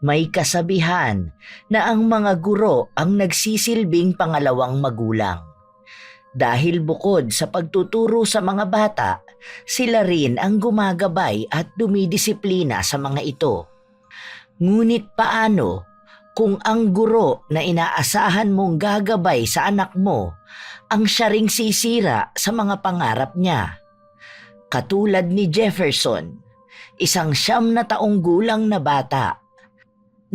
May kasabihan na ang mga guro ang nagsisilbing pangalawang magulang. Dahil bukod sa pagtuturo sa mga bata, sila rin ang gumagabay at dumidisiplina sa mga ito. Ngunit paano kung ang guro na inaasahan mong gagabay sa anak mo ang siya ring sisira sa mga pangarap niya? Katulad ni Jefferson, isang 9 taong gulang na bata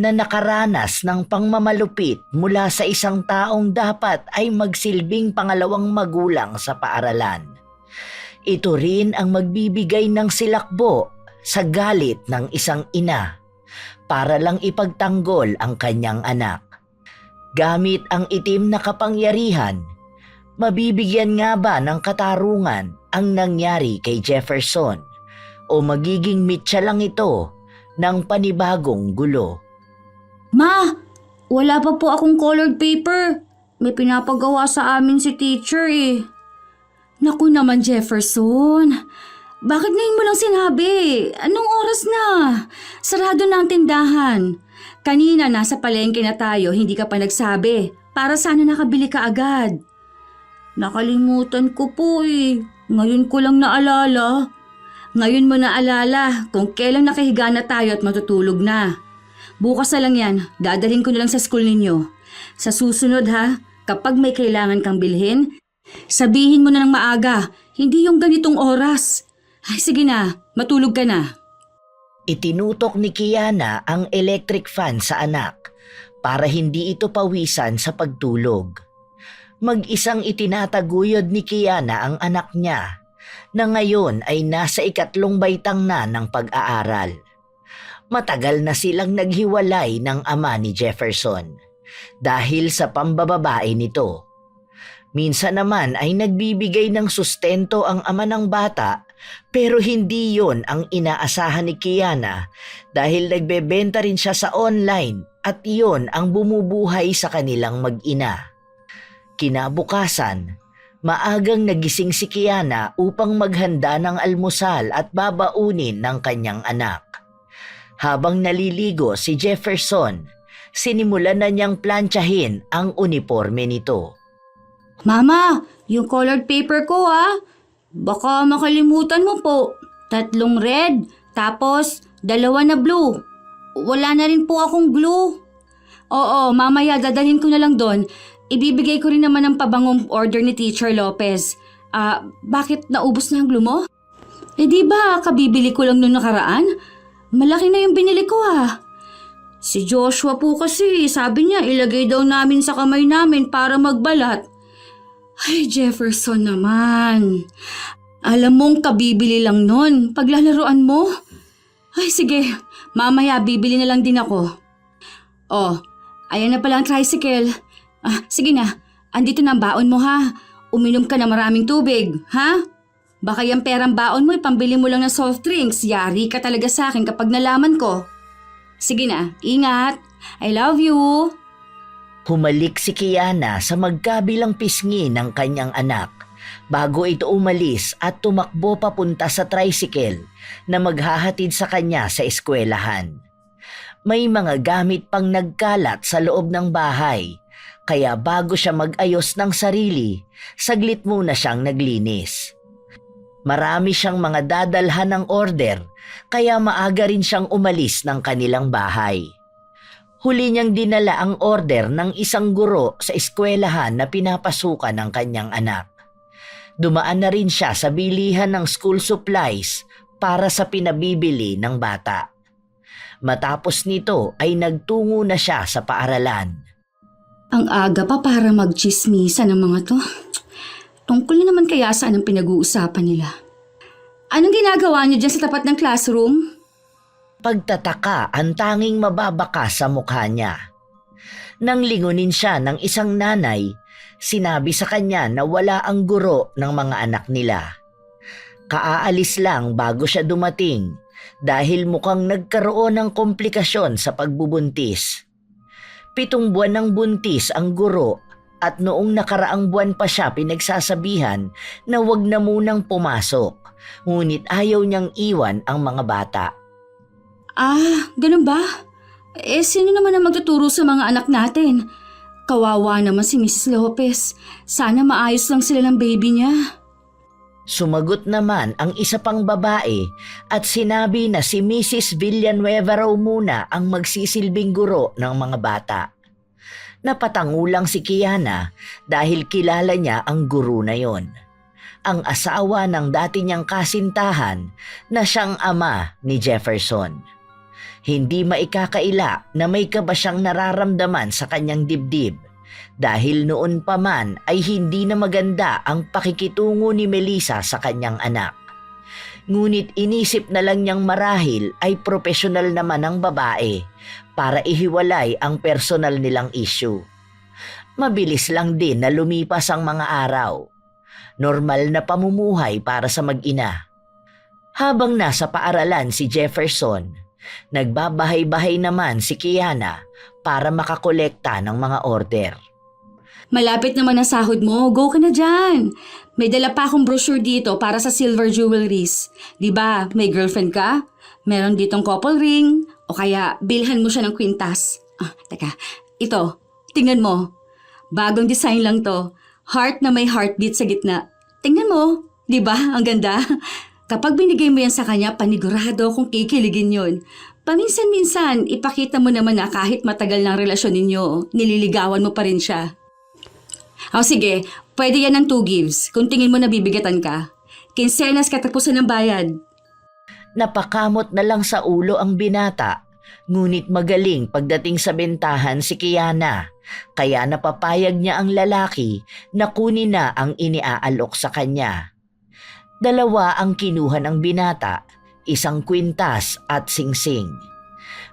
na nakaranas ng pangmamalupit mula sa isang taong dapat ay magsilbing pangalawang magulang sa paaralan. Ito rin ang magbibigay ng silakbo sa galit ng isang ina para lang ipagtanggol ang kanyang anak. Gamit ang itim na kapangyarihan, mabibigyan nga ba ng katarungan ang nangyari kay Jefferson o magiging mitya lang ito ng panibagong gulo? Ma, wala pa po akong colored paper. May pinapagawa sa amin si teacher eh. Naku naman Jefferson, bakit ngayon mo lang sinabi? Anong oras na? Sarado na ang tindahan. Kanina nasa palengke na tayo, hindi ka pa nagsabi. Para sana nakabili ka agad. Nakalimutan ko po eh. Ngayon ko lang naalala. Ngayon mo naalala kung kailan nakahiga na tayo at matutulog na. Bukas na lang yan, dadalhin ko na lang sa school ninyo. Sa susunod ha, kapag may kailangan kang bilhin, sabihin mo na ng maaga, hindi yung ganitong oras. Ay sige na, matulog ka na. Itinutok ni Kiana ang electric fan sa anak para hindi ito pawisan sa pagtulog. Mag-isang itinataguyod ni Kiana ang anak niya na ngayon ay nasa 3 baitang na ng pag-aaral. Matagal na silang naghiwalay ng ama ni Jefferson dahil sa pambababae nito. Minsan naman ay nagbibigay ng sustento ang ama ng bata pero hindi yon ang inaasahan ni Kiana dahil nagbebenta rin siya sa online at iyon ang bumubuhay sa kanilang mag-ina. Kinabukasan, maagang nagising si Kiana upang maghanda ng almusal at babaunin ng kanyang anak. Habang naliligo si Jefferson, sinimulan na niyang plantsahin ang uniforme nito. Mama, yung colored paper ko baka makalimutan mo po. 3 red, tapos 2 na blue. Wala na rin po akong glue. Oo, mamaya dadalhin ko na lang doon. Ibibigay ko rin naman ang pabangong order ni Teacher Lopez. Bakit naubos na ang glue mo? Di ba kabibili ko lang noong nakaraan? Malaki na yung binili ko Si Joshua po kasi, sabi niya ilagay daw namin sa kamay namin para magbalat. Ay Jefferson naman. Alam mong kabibili lang nun, paglalaruan mo. Ay sige, mamaya bibili na lang din ako. Oh, ayan na pala ang tricycle. Sige na, andito na ang baon mo Uminom ka na maraming tubig, Baka yung perang baon mo ipambili mo lang ng soft drinks. Yari ka talaga sa akin kapag nalaman ko. Sige na, ingat. I love you. Humalik si Kiana sa magkabilang pisngi ng kanyang anak bago ito umalis at tumakbo papunta sa tricycle na maghahatid sa kanya sa eskwelahan. May mga gamit pang nagkalat sa loob ng bahay, kaya bago siya mag-ayos ng sarili, saglit muna siyang naglinis. Marami siyang mga dadalhan ng order, kaya maaga rin siyang umalis ng kanilang bahay. Huli niyang dinala ang order ng isang guro sa eskwelahan na pinapasukan ng kanyang anak. Dumaan na rin siya sa bilihan ng school supplies para sa pinabibili ng bata. Matapos nito ay nagtungo na siya sa paaralan. Ang aga pa para magchismisa ng mga to. Tungkol na naman kaya saan ang pinag-uusapan nila? Anong ginagawa niyo dyan sa tapat ng classroom? Pagtataka ang tanging mababaka sa mukha niya. Nang lingunin siya ng isang nanay, sinabi sa kanya na wala ang guro ng mga anak nila. Kaaalis lang bago siya dumating dahil mukhang nagkaroon ng komplikasyon sa pagbubuntis. 7 buwan ng buntis ang guro at noong nakaraang buwan pa siya pinagsasabihan na wag na munang pumasok, ngunit ayaw niyang iwan ang mga bata. Ganun ba? Sino naman ang magtuturo sa mga anak natin? Kawawa naman si Mrs. Lopez. Sana maayos lang sila ng baby niya. Sumagot naman ang isa pang babae at sinabi na si Mrs. Villanueva raw muna ang magsisilbing guro ng mga bata. Napatangulang si Kiana dahil kilala niya ang guro na yon. Ang asawa ng dati niyang kasintahan na siyang ama ni Jefferson. Hindi maikakaila na may kaba siyang nararamdaman sa kanyang dibdib dahil noon pa man ay hindi na maganda ang pakikitungo ni Melissa sa kanyang anak. Ngunit inisip na lang niyang marahil ay profesional naman ang babae para ihiwalay ang personal nilang issue. Mabilis lang din na lumipas ang mga araw. Normal na pamumuhay para sa mag-ina. Habang nasa paaralan si Jefferson, nagbabahay-bahay naman si Kiana para makakolekta ng mga order. Malapit naman ang sahod mo. Go ka na dyan. May dala pa akong brochure dito para sa silver jewelries. Diba, may girlfriend ka? Meron ditong couple ring. O kaya, bilhan mo siya ng kwintas. Teka. Ito, tingnan mo. Bagong design lang to. Heart na may heartbeat sa gitna. Tingnan mo. Diba, ang ganda? Kapag binigay mo yan sa kanya, panigurado kung kikiligin yun. Paminsan-minsan, ipakita mo naman na kahit matagal ng relasyon ninyo, nililigawan mo pa rin siya. Sige, pwede yan ng 2 gives kung tingin mo nabibigatan ka. Kinsenas katapusan ng bayad. Napakamot na lang sa ulo ang binata, ngunit magaling pagdating sa bentahan si Kiana, kaya napapayag niya ang lalaki na kunin na ang iniaalok sa kanya. 2 ang kinuha ng binata, 1 kwintas at singsing.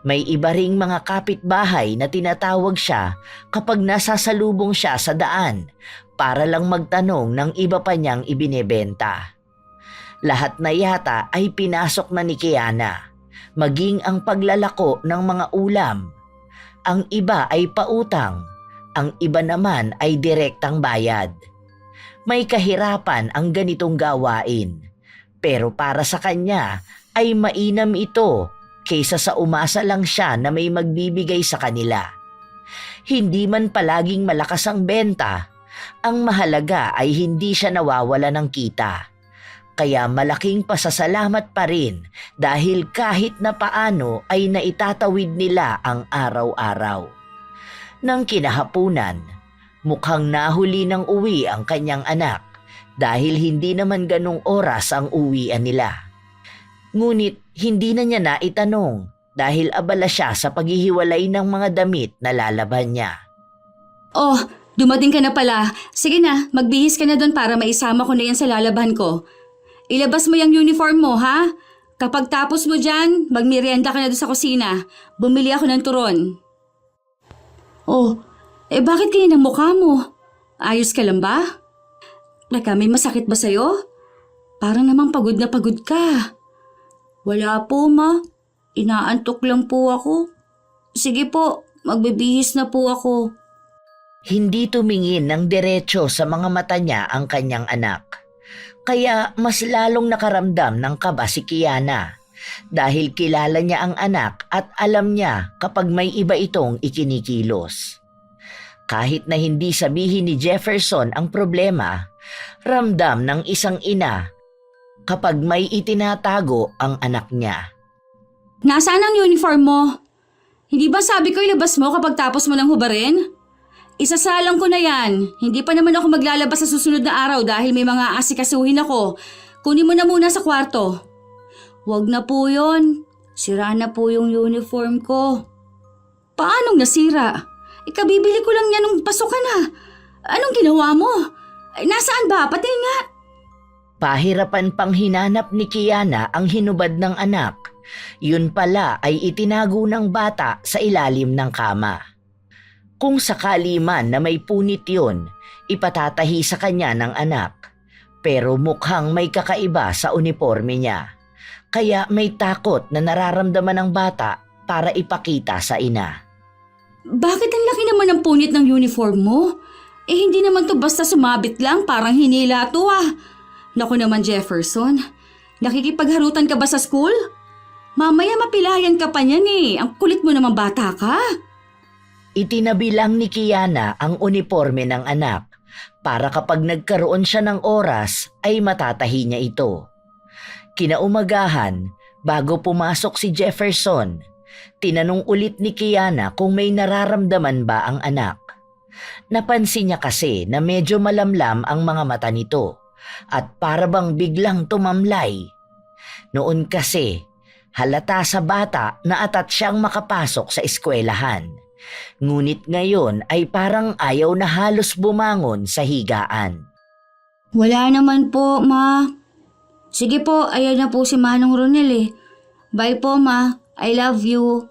May iba ring mga kapitbahay na tinatawag siya kapag nasasalubong siya sa daan para lang magtanong ng iba pa niyang ibinebenta. Lahat na yata ay pinasok na ni Kiana, maging ang paglalako ng mga ulam. Ang iba ay pautang, ang iba naman ay direktang bayad. May kahirapan ang ganitong gawain, pero para sa kanya ay mainam ito kaysa sa umasa lang siya na may magbibigay sa kanila. Hindi man palaging malakas ang benta, ang mahalaga ay hindi siya nawawala ng kita. Kaya malaking pasasalamat pa rin dahil kahit na paano ay naitatawid nila ang araw-araw. Nang kinahapunan, mukhang nahuli ng uwi ang kanyang anak dahil hindi naman ganong oras ang uwian nila. Ngunit hindi na niya naitanong dahil abala siya sa paghihiwalay ng mga damit na lalaban niya. Dumating ka na pala. Sige na, magbihis ka na doon para maisama ko na yan sa lalaban ko. Ilabas mo yung uniform mo, ha? Kapag tapos mo dyan, magmerienda ka na doon sa kusina. Bumili ako ng turon. Bakit ganyan ang mukha mo? Ayos ka lang ba? May masakit ba sa'yo? Parang namang pagod na pagod ka. Wala po, ma. Inaantok lang po ako. Sige po, magbibihis na po ako. Hindi tumingin ng diretso sa mga mata niya ang kanyang anak. Kaya mas lalong nakaramdam ng kaba si Kiana dahil kilala niya ang anak at alam niya kapag may iba itong ikinikilos. Kahit na hindi sabihin ni Jefferson ang problema, ramdam ng isang ina kapag may itinatago ang anak niya. Nasaan ang uniform mo? Hindi ba sabi ko ilabas mo kapag tapos mo ng hubarin? Isasalang ko na yan. Hindi pa naman ako maglalabas sa susunod na araw dahil may mga asikasuhin ako. Kunin mo na muna sa kwarto. Huwag na po yon. Sira na po yung uniform ko. Paanong nasira? Ikabibili ko lang yan nung pasok ka na. Anong ginawa mo? Nasaan ba? Pati nga. Pahirapan pang hinanap ni Kiana ang hinubad ng anak. Yun pala ay itinago ng bata sa ilalim ng kama. Kung sakali man na may punit yun, ipatatahi sa kanya ng anak. Pero mukhang may kakaiba sa uniforme niya. Kaya may takot na nararamdaman ng bata para ipakita sa ina. Bakit ang laki naman ng punit ng uniform mo? Hindi naman to basta sumabit lang, parang hinila to ah. Naku naman Jefferson, nakikipagharutan ka ba sa school? Mamaya mapilayan ka pa niyan eh. Ang kulit mo naman bata ka. Itinabi lang ni Kiana ang uniforme ng anak para kapag nagkaroon siya ng oras ay matatahi niya ito. Kinaumagahan, bago pumasok si Jefferson, tinanong ulit ni Kiana kung may nararamdaman ba ang anak. Napansin niya kasi na medyo malamlam ang mga mata nito at para bang biglang tumamlay. Noon kasi, halata sa bata na atat siyang makapasok sa eskwelahan. Ngunit ngayon ay parang ayaw na halos bumangon sa higaan. Wala naman po, Ma. Sige po, ayan na po si Manong Ronel eh. Bye po, Ma. I love you.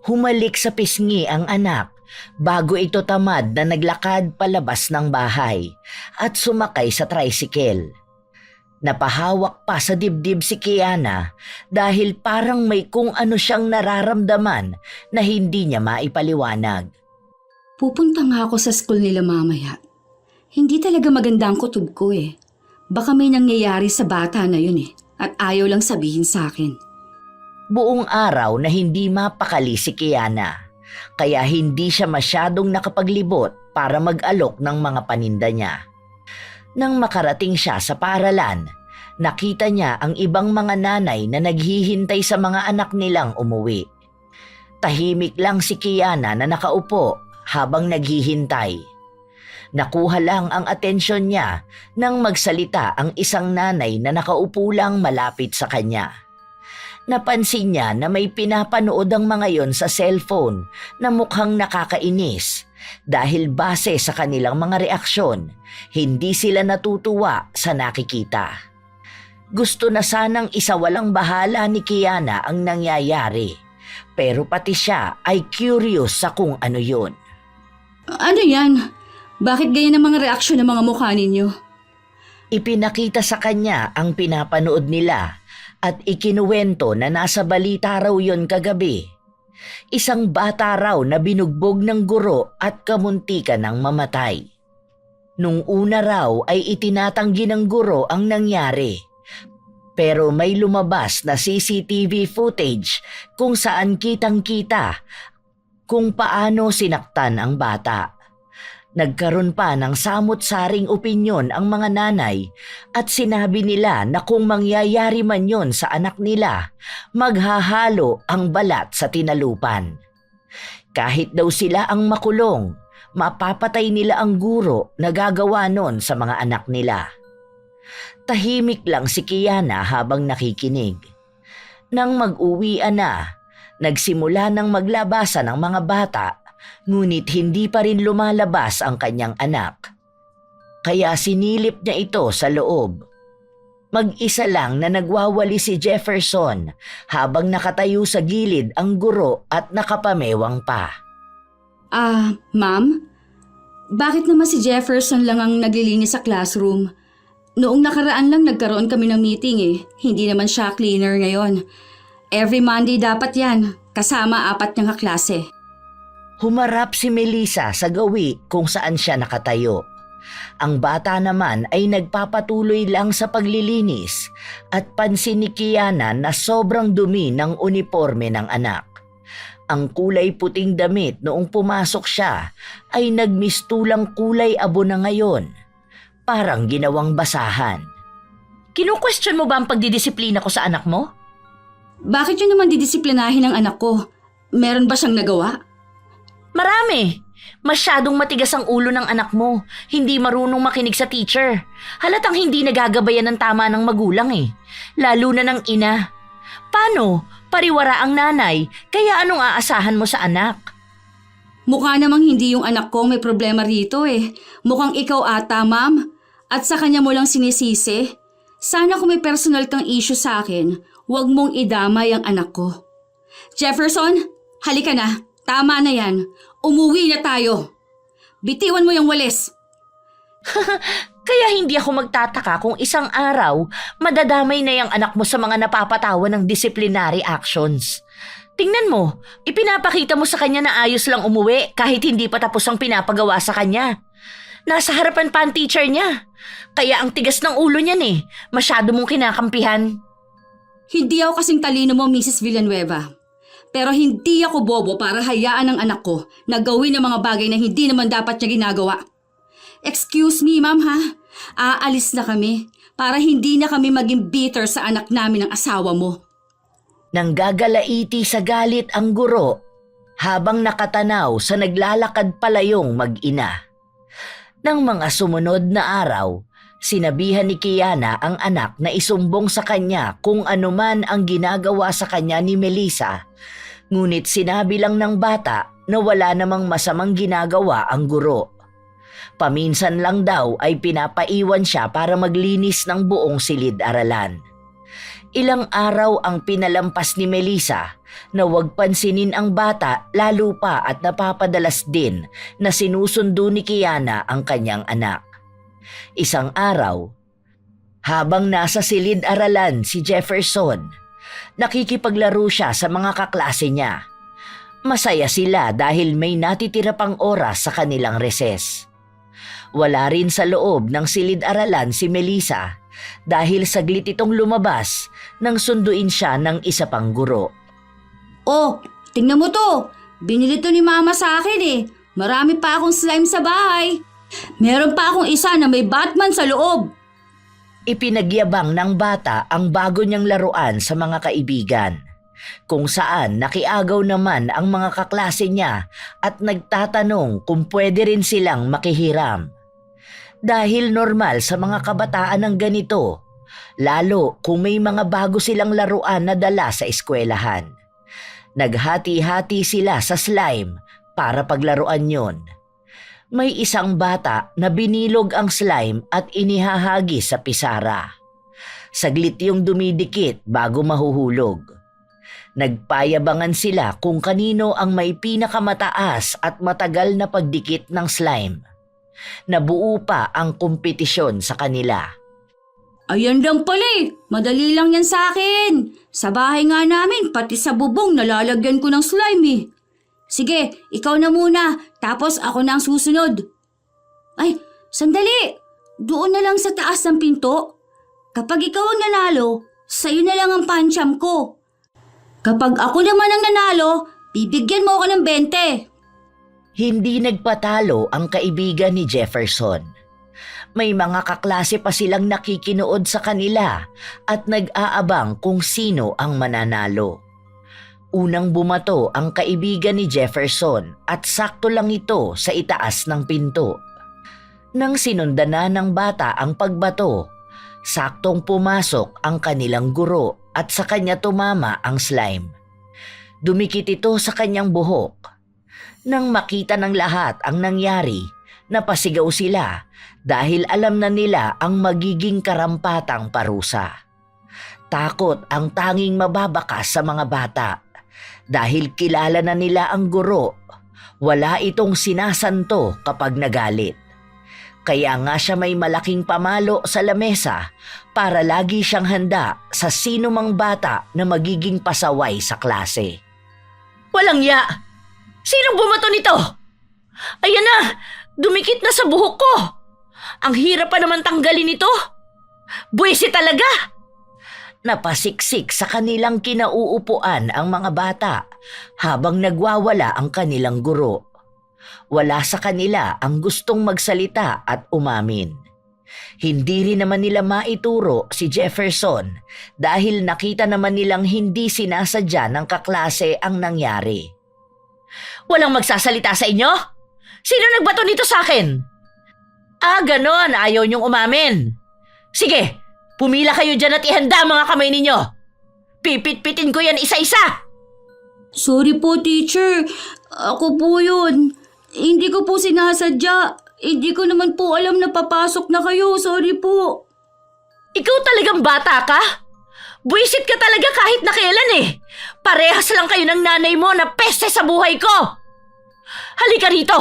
Humalik sa pisngi ang anak bago ito tamad na naglakad palabas ng bahay at sumakay sa tricycle. Napahawak pa sa dibdib si Kiana dahil parang may kung ano siyang nararamdaman na hindi niya maipaliwanag. Pupunta nga ako sa school nila mamaya. Hindi talaga maganda ang kutob ko eh. Baka may nangyayari sa bata na yun eh at ayaw lang sabihin sa akin. Buong araw na hindi mapakali si Kiana kaya hindi siya masyadong nakapaglibot para mag-alok ng mga paninda niya. Nang makarating siya sa paaralan, nakita niya ang ibang mga nanay na naghihintay sa mga anak nilang umuwi. Tahimik lang si Kiana na nakaupo habang naghihintay. Nakuha lang ang atensyon niya nang magsalita ang isang nanay na nakaupo lang malapit sa kanya. Napansin niya na may pinapanood ang mga yon sa cellphone na mukhang nakakainis. Dahil base sa kanilang mga reaksyon, hindi sila natutuwa sa nakikita. Gusto na sanang isawalang bahala ni Kiana ang nangyayari, pero pati siya ay curious sa kung ano yun. Ano yan? Bakit ganyan ang mga reaksyon ng mga mukha ninyo? Ipinakita sa kanya ang pinapanood nila at ikinuwento na nasa balita raw yon kagabi. Isang bata raw na binugbog ng guro at kamuntikan ng mamatay. Nung una raw ay itinatanggi ng guro ang nangyari. Pero may lumabas na CCTV footage kung saan kitang-kita kung paano sinaktan ang bata. Nagkaroon pa ng samot-saring opinyon ang mga nanay at sinabi nila na kung mangyayari man yon sa anak nila, maghahalo ang balat sa tinalupan. Kahit daw sila ang makulong, mapapatay nila ang guro na gagawa nun sa mga anak nila. Tahimik lang si Kiana habang nakikinig. Nang mag-uwian na, nagsimula ng maglabasan ang mga bata. Ngunit hindi pa rin lumalabas ang kanyang anak. Kaya sinilip niya ito sa loob. Mag-isa lang na nagwawali si Jefferson habang nakatayo sa gilid ang guro at nakapamewang pa. Ma'am? Bakit naman si Jefferson lang ang naglilinis sa classroom? Noong nakaraan lang nagkaroon kami ng meeting eh. Hindi naman siya cleaner ngayon. Every Monday dapat yan, kasama 4 niyang kaklase. Humarap si Melissa sa gawi kung saan siya nakatayo. Ang bata naman ay nagpapatuloy lang sa paglilinis at pansin ni Kiana na sobrang dumi ng uniforme ng anak. Ang kulay puting damit noong pumasok siya ay nagmistulang kulay abo na ngayon. Parang ginawang basahan. Kinu-question mo ba ang pagdidisiplina ko sa anak mo? Bakit yun naman didisiplinahin ang anak ko? Meron ba siyang nagawa? Marami. Masyadong matigas ang ulo ng anak mo. Hindi marunong makinig sa teacher. Halatang hindi nagagabayan ng tama ng magulang eh. Lalo na ng ina. Paano? Pariwara ang nanay, kaya anong aasahan mo sa anak? Mukha namang hindi yung anak ko may problema rito eh. Mukhang ikaw ata, ma'am. At sa kanya mo lang sinisisi. Sana kung may personal kang issue sa akin, huwag mong idamay ang anak ko. Jefferson, halika na. Tama na yan. Umuwi na tayo. Bitiwan mo yung walis. Kaya hindi ako magtataka kung isang araw madadamay na yung anak mo sa mga napapatawa ng disciplinary actions. Tingnan mo, ipinapakita mo sa kanya na ayos lang umuwi kahit hindi pa tapos ang pinapagawa sa kanya. Nasa harapan pa ang teacher niya. Kaya ang tigas ng ulo niyan eh. Masyado mong kinakampihan. Hindi ako kasing talino mo, Mrs. Villanueva. Pero hindi ako bobo para hayaan ng anak ko na gawin ng mga bagay na hindi naman dapat niya ginagawa. Excuse me, ma'am ha? Aalis na kami para hindi na kami maging bitter sa anak namin ng asawa mo. Nanggagalaiti sa galit ang guro habang nakatanaw sa naglalakad palayong mag-ina. Nang mga sumunod na araw, sinabihan ni Kiana ang anak na isumbong sa kanya kung anuman ang ginagawa sa kanya ni Melissa. Ngunit sinabi lang ng bata na wala namang masamang ginagawa ang guro. Paminsan lang daw ay pinapaiwan siya para maglinis ng buong silid-aralan. Ilang araw ang pinalampas ni Melissa na huwag pansinin ang bata lalo pa at napapadalas din na sinusundo ni Kiana ang kanyang anak. Isang araw, habang nasa silid-aralan si Jefferson, nakikipaglaro siya sa mga kaklase niya. Masaya sila dahil may natitira pang oras sa kanilang reses. Wala rin sa loob ng silid-aralan si Melissa dahil saglit itong lumabas nang sunduin siya ng isa pang guro. Oh, tingnan mo to. Binili to ni mama sa akin eh. Marami pa akong slime sa bahay. Meron pa akong isa na may Batman sa loob. Ipinagyabang ng bata ang bago niyang laruan sa mga kaibigan, kung saan nakiagaw naman ang mga kaklase niya at nagtatanong kung pwede rin silang makihiram. Dahil normal sa mga kabataan ng ganito, lalo kung may mga bago silang laruan na dala sa eskwelahan. Naghati-hati sila sa slime para paglaruan yon. May isang bata na binilog ang slime at inihahagi sa pisara. Saglit yung dumidikit bago mahuhulog. Nagpayabangan sila kung kanino ang may pinakamataas at matagal na pagdikit ng slime. Nabuo pa ang kompetisyon sa kanila. Ayan lang pala eh. Madali lang yan sa akin. Sa bahay nga namin, pati sa bubong nalalagyan ko ng slime eh. Sige, ikaw na muna, tapos ako na ang susunod. Ay, sandali! Doon na lang sa taas ng pinto. Kapag ikaw ang nanalo, sa'yo na lang ang pancham ko. Kapag ako naman ang nanalo, bibigyan mo ako ng 20. Hindi nagpatalo ang kaibigan ni Jefferson. May mga kaklase pa silang nakikinood sa kanila at nag-aabang kung sino ang mananalo. Unang bumato ang kaibigan ni Jefferson at sakto lang ito sa itaas ng pinto. Nang sinundan na ng bata ang pagbato, saktong pumasok ang kanilang guro at sa kanya tumama ang slime. Dumikit ito sa kanyang buhok. Nang makita ng lahat ang nangyari, napasigaw sila dahil alam na nila ang magiging karampatang parusa. Takot ang tanging mababakas sa mga bata dahil kilala na nila ang guro. Wala itong sinasanto kapag nagalit. Kaya nga siya may malaking pamalo sa lamesa para lagi siyang handa sa sino mang bata na magiging pasaway sa klase. Walang ya! Sinong bumato nito? Ayan na! Dumikit na sa buhok ko! Ang hirap pa naman tanggalin ito! Buwisi talaga! Napasiksik sa kanilang kinauupuan ang mga bata habang nagwawala ang kanilang guro. Wala sa kanila ang gustong magsalita at umamin. Hindi rin naman nila maituro si Jefferson dahil nakita naman nilang hindi sinasadya ng kaklase ang nangyari. Walang magsasalita sa inyo? Sino nagbato nito sa akin? Ganon. Ayaw niyong umamin. Sige, pumila kayo dyan at ihanda mga kamay ninyo. Pipit-pitin ko yan isa-isa. Sorry po, teacher. Ako po yun. Hindi ko po sinasadya. Hindi ko naman po alam na papasok na kayo. Sorry po. Ikaw talagang bata ka? Buwisit ka talaga kahit na kailan eh. Parehas lang kayo ng nanay mo na peste sa buhay ko. Halika rito.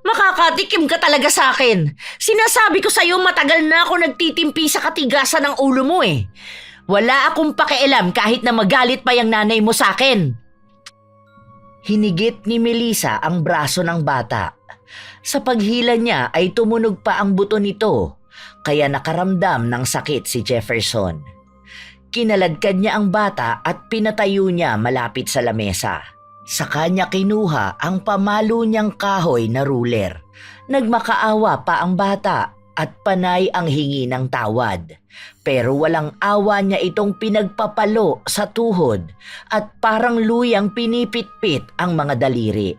Makakatikim ka talaga sa akin. Sinasabi ko sa'yo matagal na ako nagtitimpi sa katigasan ng ulo mo eh. Wala akong pakialam kahit na magalit pa yung nanay mo sa akin. Hinigit ni Melissa ang braso ng bata. Sa paghila niya ay tumunog pa ang buto nito, kaya nakaramdam ng sakit si Jefferson. Kinaladkad niya ang bata at pinatayo niya malapit sa lamesa. Sa kanya kinuha ang pamalo niyang kahoy na ruler. Nagmakaawa pa ang bata at panay ang hingi ng tawad. Pero walang awa niya itong pinagpapalo sa tuhod at parang luyang pinipitpit ang mga daliri.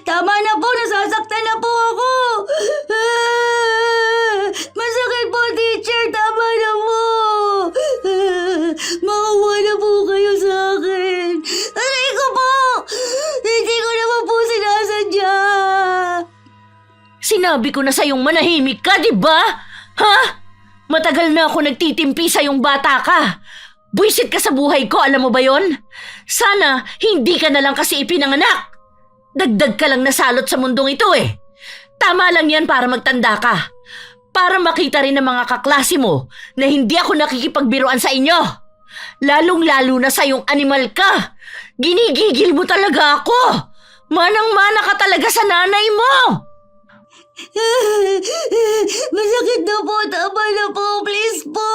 Tama na po, nasasaktan na po ako. Masakit po, teacher, tama na po. Maawa na po kayo sa akin. Aray ko po, hindi ko naman po sinasadya. Sinabi ko na sa'yong manahimik ka, di ba? Ha? Matagal na ako nagtitimpi sa'yong bata ka. Buisit ka sa buhay ko, alam mo ba yon? Sana hindi ka na lang kasi ipinanganak. Dagdag ka lang nasalot sa mundong ito eh. Tama lang yan para magtanda ka. Para makita rin ng mga kaklase mo na hindi ako nakikipagbiruan sa inyo. Lalong-lalo na sa'yong animal ka. Ginigigil mo talaga ako. Manang-mana ka talaga sa nanay mo. Masakit na po, tama na po, please po.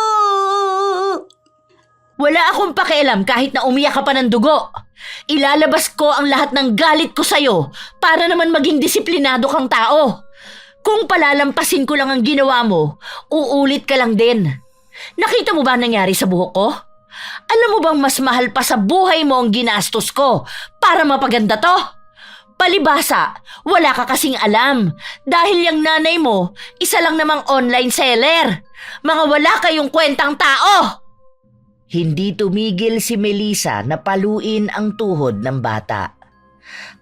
Wala akong pakialam kahit na umiyak ka pa ng dugo. Ilalabas ko ang lahat ng galit ko sa'yo para naman maging disiplinado kang tao. Kung palalampasin ko lang ang ginawa mo, uulit ka lang din. Nakita mo ba ang nangyari sa buhok ko? Alam mo bang mas mahal pa sa buhay mo ang ginastos ko para mapaganda to? Palibasa, wala ka kasing alam dahil yung nanay mo, isa lang namang online seller. Mga wala kayong kwentang tao. Hindi tumigil si Melissa na paluin ang tuhod ng bata.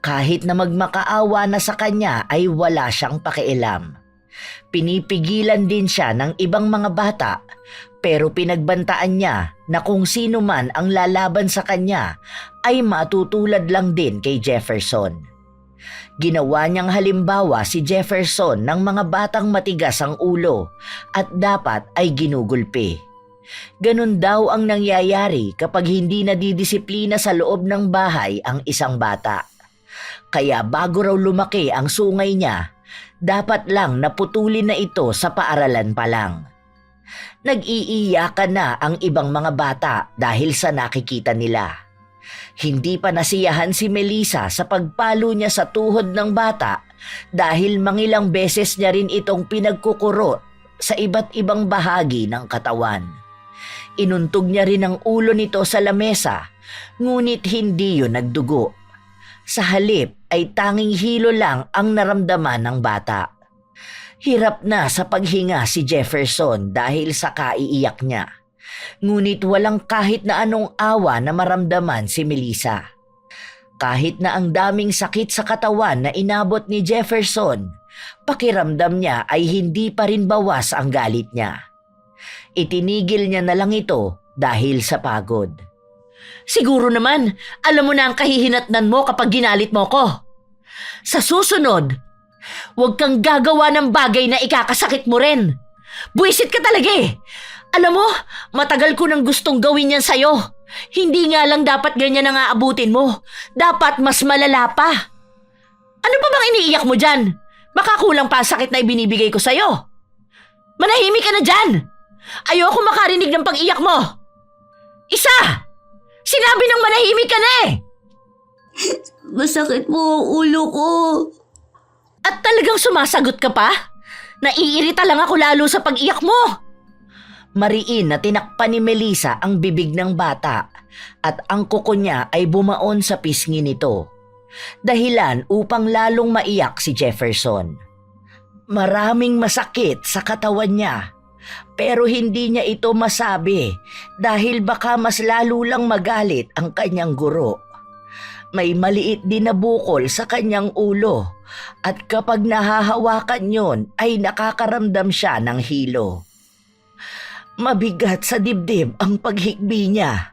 Kahit na magmakaawa na sa kanya ay wala siyang pakialam. Pinipigilan din siya ng ibang mga bata pero pinagbantaan niya na kung sino man ang lalaban sa kanya ay matutulad lang din kay Jefferson. Ginawa niyang halimbawa si Jefferson ng mga batang matigas ang ulo at dapat ay ginugulpi. Ganun daw ang nangyayari kapag hindi nadidisiplina sa loob ng bahay ang isang bata. Kaya bago raw lumaki ang sungay niya, dapat lang naputulin na ito sa paaralan pa lang. Nag-iiyakan na ang ibang mga bata dahil sa nakikita nila. Hindi pa nasiyahan si Melissa sa pagpalo niya sa tuhod ng bata dahil mangilang beses niya rin itong pinagkukuro sa iba't ibang bahagi ng katawan. Inuntog niya rin ang ulo nito sa lamesa, ngunit hindi yun nagdugo. Sa halip ay tanging hilo lang ang naramdaman ng bata. Hirap na sa paghinga si Jefferson dahil sa kaiiyak niya. Ngunit walang kahit na anong awa na maramdaman si Melissa. Kahit na ang daming sakit sa katawan na inabot ni Jefferson, pakiramdam niya ay hindi pa rin bawas ang galit niya. Itinigil niya na lang ito dahil sa pagod. Siguro naman, alam mo na ang kahihinatnan mo kapag ginalit mo ko. Sa susunod, huwag kang gagawa ng bagay na ikakasakit mo rin. Buisit ka talaga eh. Alam mo, matagal ko nang gustong gawin yan sa'yo. Hindi nga lang dapat ganyan ang aabutin mo. Dapat mas malala pa. Ano pa bang iniiyak mo dyan? Baka kulang pa ang sakit na ibinibigay ko sa'yo. Manahimik ka na dyan! Ayoko makarinig ng pag-iyak mo. Isa! Sinabi ng manahimik ka na eh! Masakit po ang ulo ko. At talagang sumasagot ka pa? Naiirita lang ako lalo sa pag-iyak mo. Mariin na tinakpan ni Melissa ang bibig ng bata at ang kuko niya ay bumaon sa pisngi nito. Dahilan upang lalong maiyak si Jefferson. Maraming masakit sa katawan niya pero hindi niya ito masabi dahil baka mas lalo lang magalit ang kanyang guro. May maliit din na bukol sa kanyang ulo at kapag nahahawakan yon ay nakakaramdam siya ng hilo. Mabigat sa dibdib ang paghikbi niya.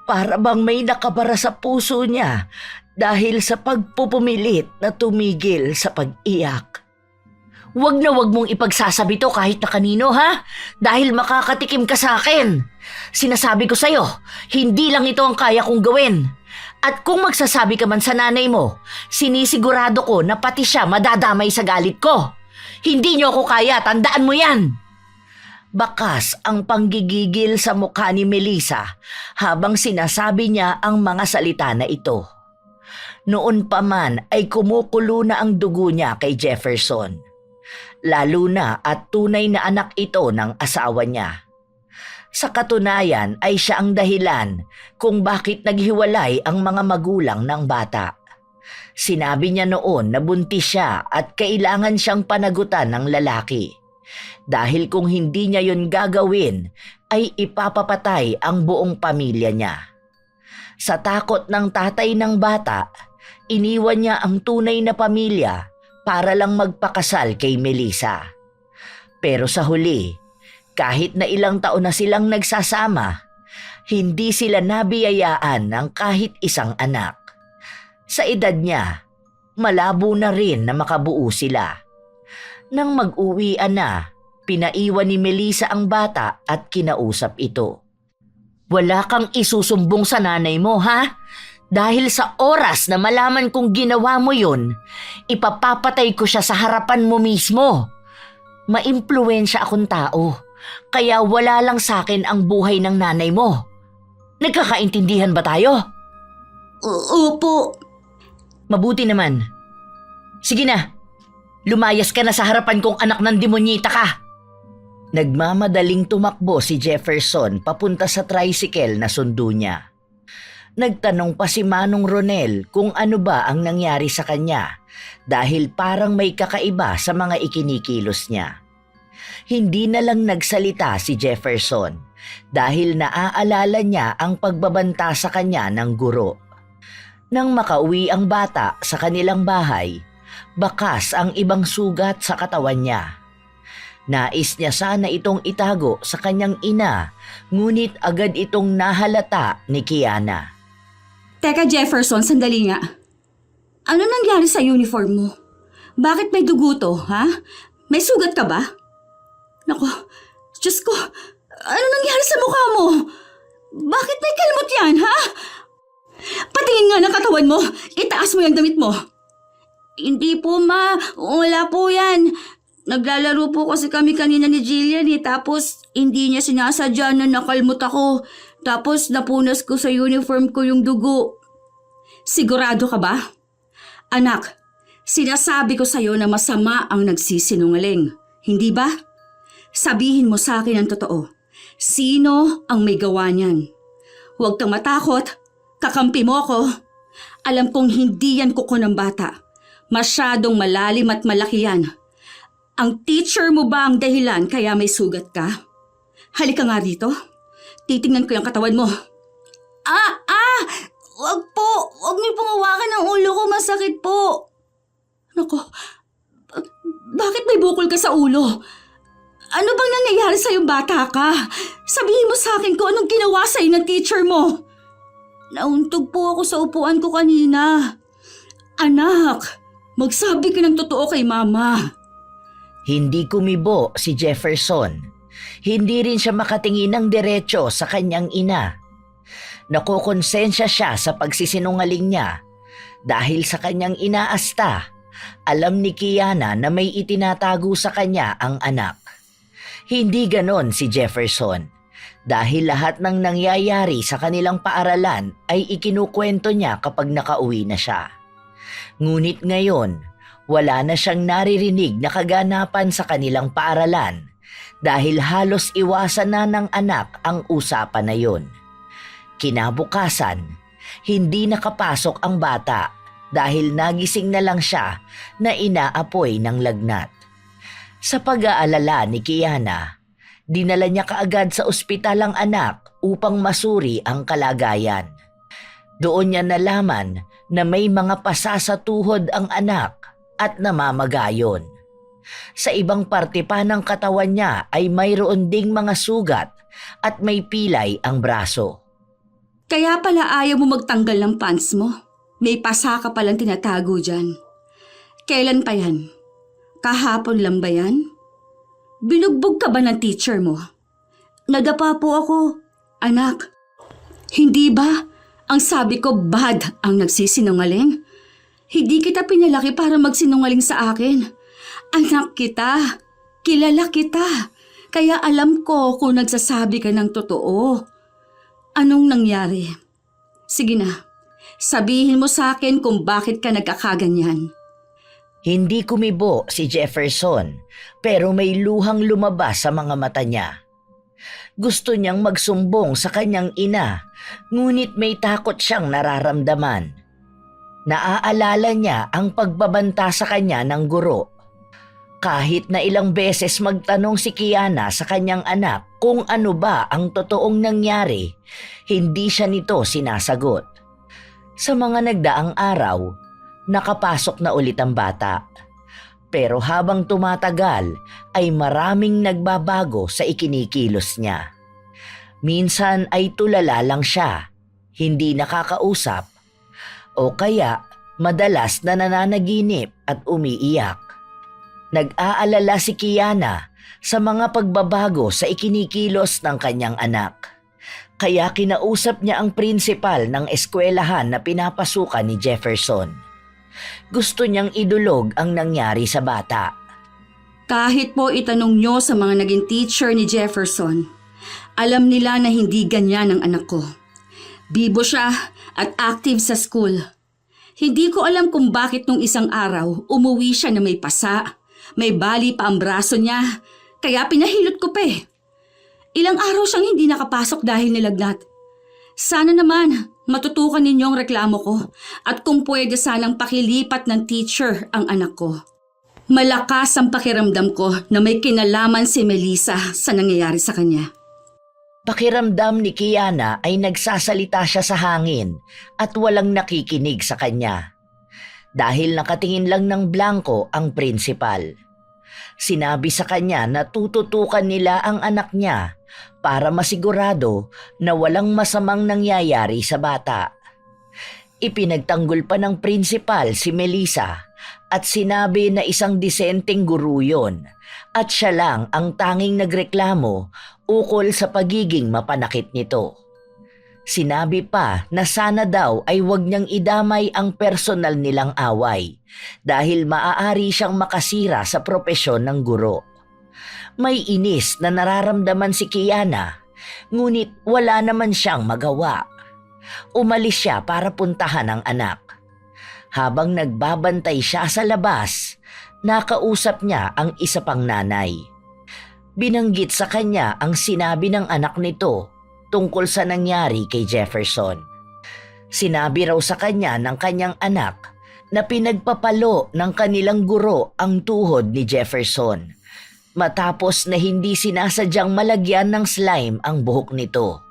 Para bang may nakabara sa puso niya dahil sa pagpupumilit na tumigil sa pag-iyak. Wag na wag mong ipagsasabi to kahit na kanino ha? Dahil makakatikim ka sa akin. Sinasabi ko sa'yo, hindi lang ito ang kaya kong gawin. At kung magsasabi ka man sa nanay mo, sinisigurado ko na pati siya madadamay sa galit ko. Hindi niyo ako kaya, tandaan mo yan. Bakas ang panggigigil sa mukha ni Melissa habang sinasabi niya ang mga salita na ito. Noon pa man ay kumukulo na ang dugo niya kay Jefferson. Lalo na at tunay na anak ito ng asawa niya. Sa katunayan ay siya ang dahilan kung bakit naghiwalay ang mga magulang ng bata. Sinabi niya noon na buntis siya at kailangan siyang panagutan ng lalaki. Dahil kung hindi niya yun gagawin, ay ipapapatay ang buong pamilya niya. Sa takot ng tatay ng bata, iniwan niya ang tunay na pamilya para lang magpakasal kay Melissa. Pero sa huli, kahit na ilang taon na silang nagsasama, hindi sila nabiyayaan ng kahit isang anak. Sa edad niya, malabo na rin na makabuo sila. Nang mag-uwian na, pinaiwan ni Melissa ang bata at kinausap ito. Wala kang isusumbong sa nanay mo, ha? Dahil sa oras na malaman kong ginawa mo yun, ipapapatay ko siya sa harapan mo mismo. Maimpluwensya akong tao, kaya wala lang sa akin ang buhay ng nanay mo. Nagkakaintindihan ba tayo? Opo. Mabuti naman. Sige na, lumayas ka na sa harapan kong anak ng demonyita ka. Nagmamadaling tumakbo si Jefferson papunta sa tricycle na sundo niya. Nagtanong pa si Manong Ronel kung ano ba ang nangyari sa kanya dahil parang may kakaiba sa mga ikinikilos niya. Hindi na lang nagsalita si Jefferson dahil naaalala niya ang pagbabanta sa kanya ng guro. Nang makauwi ang bata sa kanilang bahay, bakas ang ibang sugat sa katawan niya. Nais niya sana itong itago sa kanyang ina, ngunit agad itong nahalata ni Kiana. Teka Jefferson, sandali nga. Ano nangyari sa uniform mo? Bakit may dugo to, ha? May sugat ka ba? Naku, Diyos ko, ano nangyari sa mukha mo? Bakit may kalmot yan, ha? Patingin nga ng katawan mo, itaas mo yung damit mo. Hindi po ma, wala po yan. Naglalaro po kasi kami kanina ni Jillian tapos hindi niya sinasadya na nakalmot ako. Tapos napunas ko sa uniform ko yung dugo. Sigurado ka ba? Anak, sinasabi ko sa'yo na masama ang nagsisinungaling. Hindi ba? Sabihin mo sa akin ang totoo. Sino ang may gawa niyan? Huwag kang matakot. Kakampi mo ako. Alam kong hindi yan kuko ng bata. Masyadong malalim at malaki yan. Ang teacher mo ba ang dahilan kaya may sugat ka? Halika nga dito. Titingnan ko yung katawan mo. Wag po. Wag niyo pong hawakan ng ulo ko. Masakit po. Nako, bakit may bukol ka sa ulo? Ano bang nangyayari sa'yo bata ka? Sabihin mo sa akin kung anong ginawa sa'yo ng teacher mo. Nauntog po ako sa upuan ko kanina. Anak, magsabi ka ng totoo kay mama. Hindi kumibo si Jefferson. Hindi rin siya makatingin ng diretso sa kanyang ina. Nakokonsensya siya sa pagsisinungaling niya dahil sa kanyang inaasta. Alam ni Kiana na may itinatago sa kanya ang anak. Hindi ganon si Jefferson dahil lahat ng nangyayari sa kanilang paaralan ay ikinukwento niya kapag nakauwi na siya. Ngunit ngayon, wala na siyang naririnig na kaganapan sa kanilang paaralan dahil halos iwasan na ng anak ang usapan na yun. Kinabukasan, hindi nakapasok ang bata dahil nagising na lang siya na inaapoy ng lagnat. Sa pag-aalala ni Kiana, dinala niya kaagad sa ospital ang anak upang masuri ang kalagayan. Doon niya nalaman na may mga pasa sa tuhod ang anak at namamagayon. Sa ibang parte pa ng katawan niya ay mayroon ding mga sugat at may pilay ang braso. Kaya pala ayaw mo magtanggal ng pants mo. May pasa ka palang tinatago dyan. Kailan pa yan? Kahapon lang ba yan? Binugbog ka ba ng teacher mo? Nadapa po ako. Anak, hindi ba ang sabi ko bad ang nagsisinungaling? Hindi kita pinalaki para magsinungaling sa akin. Anak kita, kilala kita. Kaya alam ko kung nagsasabi ka ng totoo. Anong nangyari? Sige na, sabihin mo sa akin kung bakit ka nagkakaganyan. Hindi kumibo si Jefferson pero may luhang lumabas sa mga mata niya. Gusto niyang magsumbong sa kanyang ina, ngunit may takot siyang nararamdaman. Naaalala niya ang pagbabanta sa kanya ng guro. Kahit na ilang beses magtanong si Kiana sa kanyang anak kung ano ba ang totoong nangyari, hindi siya nito sinasagot. Sa mga nagdaang araw, nakapasok na ulit ang bata. Pero habang tumatagal ay maraming nagbabago sa ikinikilos niya. Minsan ay tulala lang siya, hindi nakakausap, o kaya madalas na nananaginip at umiiyak. Nag-aalala si Kiana sa mga pagbabago sa ikinikilos ng kanyang anak. Kaya kinausap niya ang prinsipal ng eskwelahan na pinapasukan ni Jefferson. Gusto niyang idulog ang nangyari sa bata. Kahit po itanong nyo sa mga naging teacher ni Jefferson, alam nila na hindi ganyan ang anak ko. Bibo siya at active sa school. Hindi ko alam kung bakit nung isang araw umuwi siya na may pasa. May bali pa ang braso niya, kaya pinahilot ko pa eh. Ilang araw siyang hindi nakapasok dahil nilagnat. Sana naman matutukan ninyo ang reklamo ko at kung pwede sanang pakilipat ng teacher ang anak ko. Malakas ang pakiramdam ko na may kinalaman si Melissa sa nangyayari sa kanya. Pakiramdam ni Kiana ay nagsasalita siya sa hangin at walang nakikinig sa kanya. Dahil nakatingin lang ng blanko ang prinsipal. Sinabi sa kanya na tututukan nila ang anak niya para masigurado na walang masamang nangyayari sa bata. Ipinagtanggol pa ng prinsipal si Melissa at sinabi na isang disenteng guro yun at siya lang ang tanging nagreklamo ukol sa pagiging mapanakit nito. Sinabi pa na sana daw ay wag niyang idamay ang personal nilang away dahil maaari siyang makasira sa propesyon ng guro. May inis na nararamdaman si Kiana, ngunit wala naman siyang magawa. Umalis siya para puntahan ang anak. Habang nagbabantay siya sa labas, nakausap niya ang isa pang nanay. Binanggit sa kanya ang sinabi ng anak nito tungkol sa nangyari kay Jefferson. Sinabi raw sa kanya ng kanyang anak na pinagpapalo ng kanilang guro ang tuhod ni Jefferson matapos na hindi sinasadyang malagyan ng slime ang buhok nito.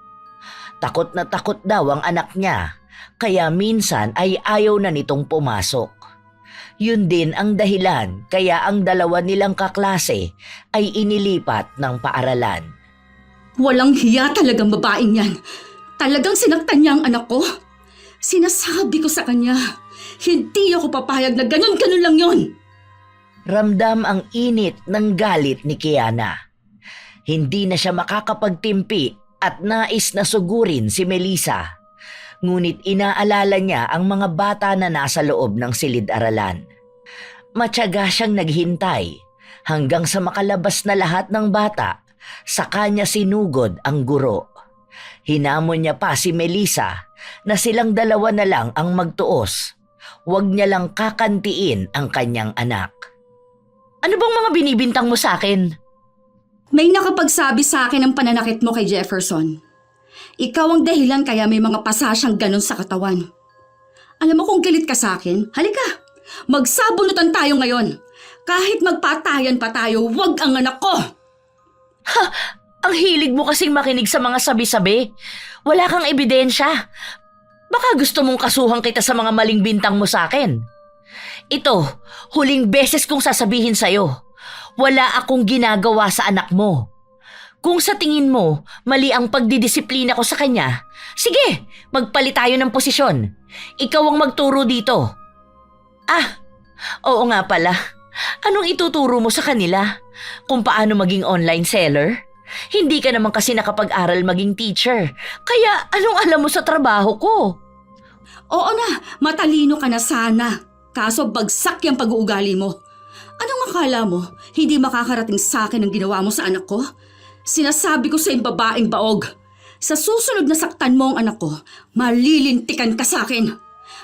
Takot na takot daw ang anak niya kaya minsan ay ayaw na nitong pumasok. Yun din ang dahilan kaya ang dalawa nilang kaklase ay inilipat ng paaralan. Walang hiya talagang babaeng yan. Talagang sinaktan niya ang anak ko. Sinasabi ko sa kanya, hindi ako papayag na ganun-ganun lang yon. Ramdam ang init ng galit ni Kiana. Hindi na siya makakapagtimpi at nais na sugurin si Melissa. Ngunit inaalala niya ang mga bata na nasa loob ng silid-aralan. Matyaga siyang naghintay hanggang sa makalabas na lahat ng bata. Sa kanya sinugod ang guro. Hinamon niya pa si Melissa na silang dalawa na lang ang magtuos. Huwag niya lang kakantiin ang kanyang anak. Ano bang mga binibintang mo sa akin? May nakapagsabi sa akin ng pananakit mo kay Jefferson. Ikaw ang dahilan kaya may mga pasa siyang ganun sa katawan. Alam mo kung galit ka sa akin, halika, magsabunutan tayo ngayon. Kahit magpatayan pa tayo, wag ang anak ko! Ha! Ang hilig mo kasing makinig sa mga sabi-sabi. Wala kang ebidensya. Baka gusto mong kasuhan kita sa mga maling bintang mo sa akin. Ito, huling beses kong sasabihin sa'yo. Wala akong ginagawa sa anak mo. Kung sa tingin mo, mali ang pagdidisiplina ko sa kanya, sige, magpalit tayo ng posisyon. Ikaw ang magturo dito. Ah, oo nga pala. Anong ituturo mo sa kanila? Kung paano maging online seller? Hindi ka naman kasi nakapag-aral maging teacher. Kaya anong alam mo sa trabaho ko? Oo na, matalino ka na sana. Kaso bagsak yung pag-uugali mo. Anong akala mo? Hindi makakarating sa akin ang ginawa mo sa anak ko? Sinasabi ko sa babaeng baog, sa susunod na saktan mo ang anak ko, malilintikan ka sa akin.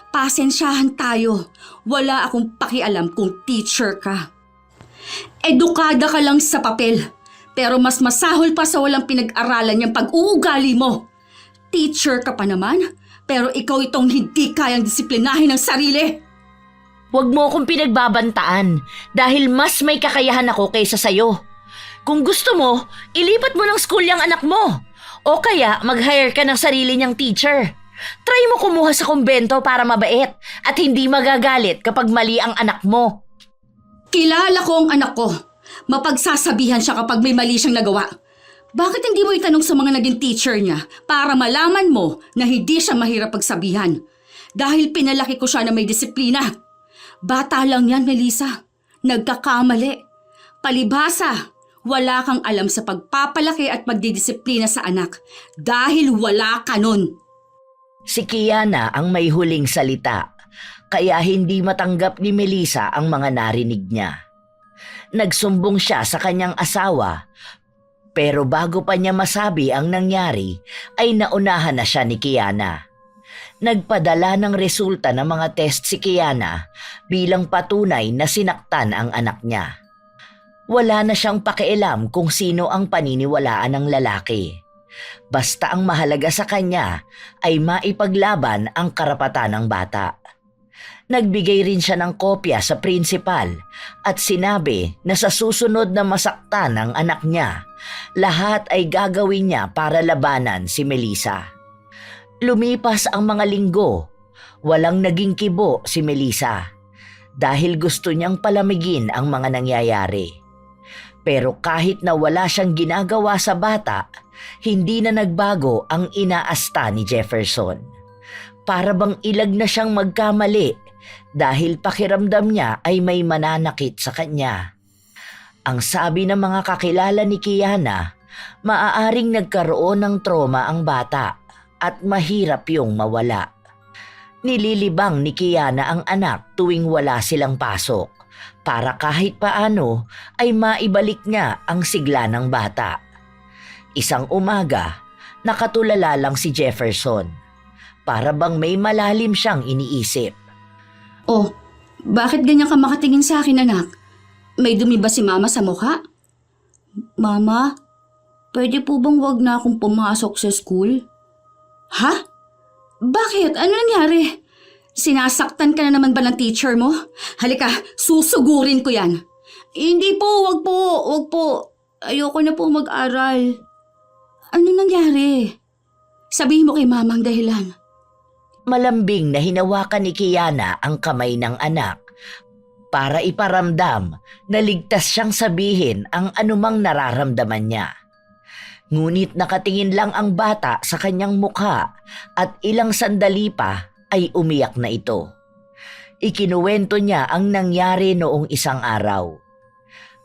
Pasensyahan tayo. Wala akong pakialam kung teacher ka. Edukada ka lang sa papel, pero mas masahol pa sa walang pinag-aralan yung pag-uugali mo. Teacher ka pa naman, pero ikaw itong hindi kayang disiplinahin ng sarili. Huwag mo akong pinagbabantaan dahil mas may kakayahan ako kaysa sayo. Kung gusto mo, ilipat mo ng school yung anak mo. O kaya mag-hire ka ng sarili niyang teacher. Try mo kumuha sa kumbento para mabait at hindi magagalit kapag mali ang anak mo. Kilala ko ang anak ko. Mapagsasabihan siya kapag may mali siyang nagawa. Bakit hindi mo itanong sa mga naging teacher niya para malaman mo na hindi siya mahirap pagsabihan? Dahil pinalaki ko siya na may disiplina. Bata lang yan, Melissa. Nagkakamali. Palibhasa, wala kang alam sa pagpapalaki at pagdidisiplina sa anak dahil wala ka nun. Si Kiana ang may huling salita, kaya hindi matanggap ni Melissa ang mga narinig niya. Nagsumbong siya sa kanyang asawa, pero bago pa niya masabi ang nangyari, ay naunahan na siya ni Kiana. Nagpadala ng resulta ng mga test si Kiana bilang patunay na sinaktan ang anak niya. Wala na siyang pakialam kung sino ang paniniwalaan ng lalaki. Basta ang mahalaga sa kanya ay maipaglaban ang karapatan ng bata. Nagbigay rin siya ng kopya sa principal at sinabi na sa susunod na masaktan ang anak niya, lahat ay gagawin niya para labanan si Melissa. Lumipas ang mga linggo, walang naging kibo si Melissa dahil gusto niyang palamigin ang mga nangyayari. Pero kahit na wala siyang ginagawa sa bata, hindi na nagbago ang inaasta ni Jefferson. Para bang ilag na siyang magkamali dahil pakiramdam niya ay may mananakit sa kanya. Ang sabi ng mga kakilala ni Kiana, maaaring nagkaroon ng trauma ang bata at mahirap yung mawala. Nililibang ni Kiana ang anak tuwing wala silang pasok para kahit paano ay maibalik niya ang sigla ng bata. Isang umaga, nakatulala lang si Jefferson. Para bang may malalim siyang iniisip. Oh, bakit ganyan ka makatingin sa akin, anak? May dumi ba si mama sa mukha? Mama, pwede po bang wag na akong pumasok sa school? Ha? Bakit? Ano nangyari? Sinasaktan ka na naman ba ng teacher mo? Halika, susugurin ko yan. Hindi po, wag po. Ayoko na po mag-aral. Ano nangyari? Sabihin mo kay mama ang dahilan. Malambing na hinawakan ni Kiana ang kamay ng anak para iparamdam na ligtas siyang sabihin ang anumang nararamdaman niya. Ngunit nakatingin lang ang bata sa kanyang mukha at ilang sandali pa ay umiyak na ito. Ikinuwento niya ang nangyari noong isang araw.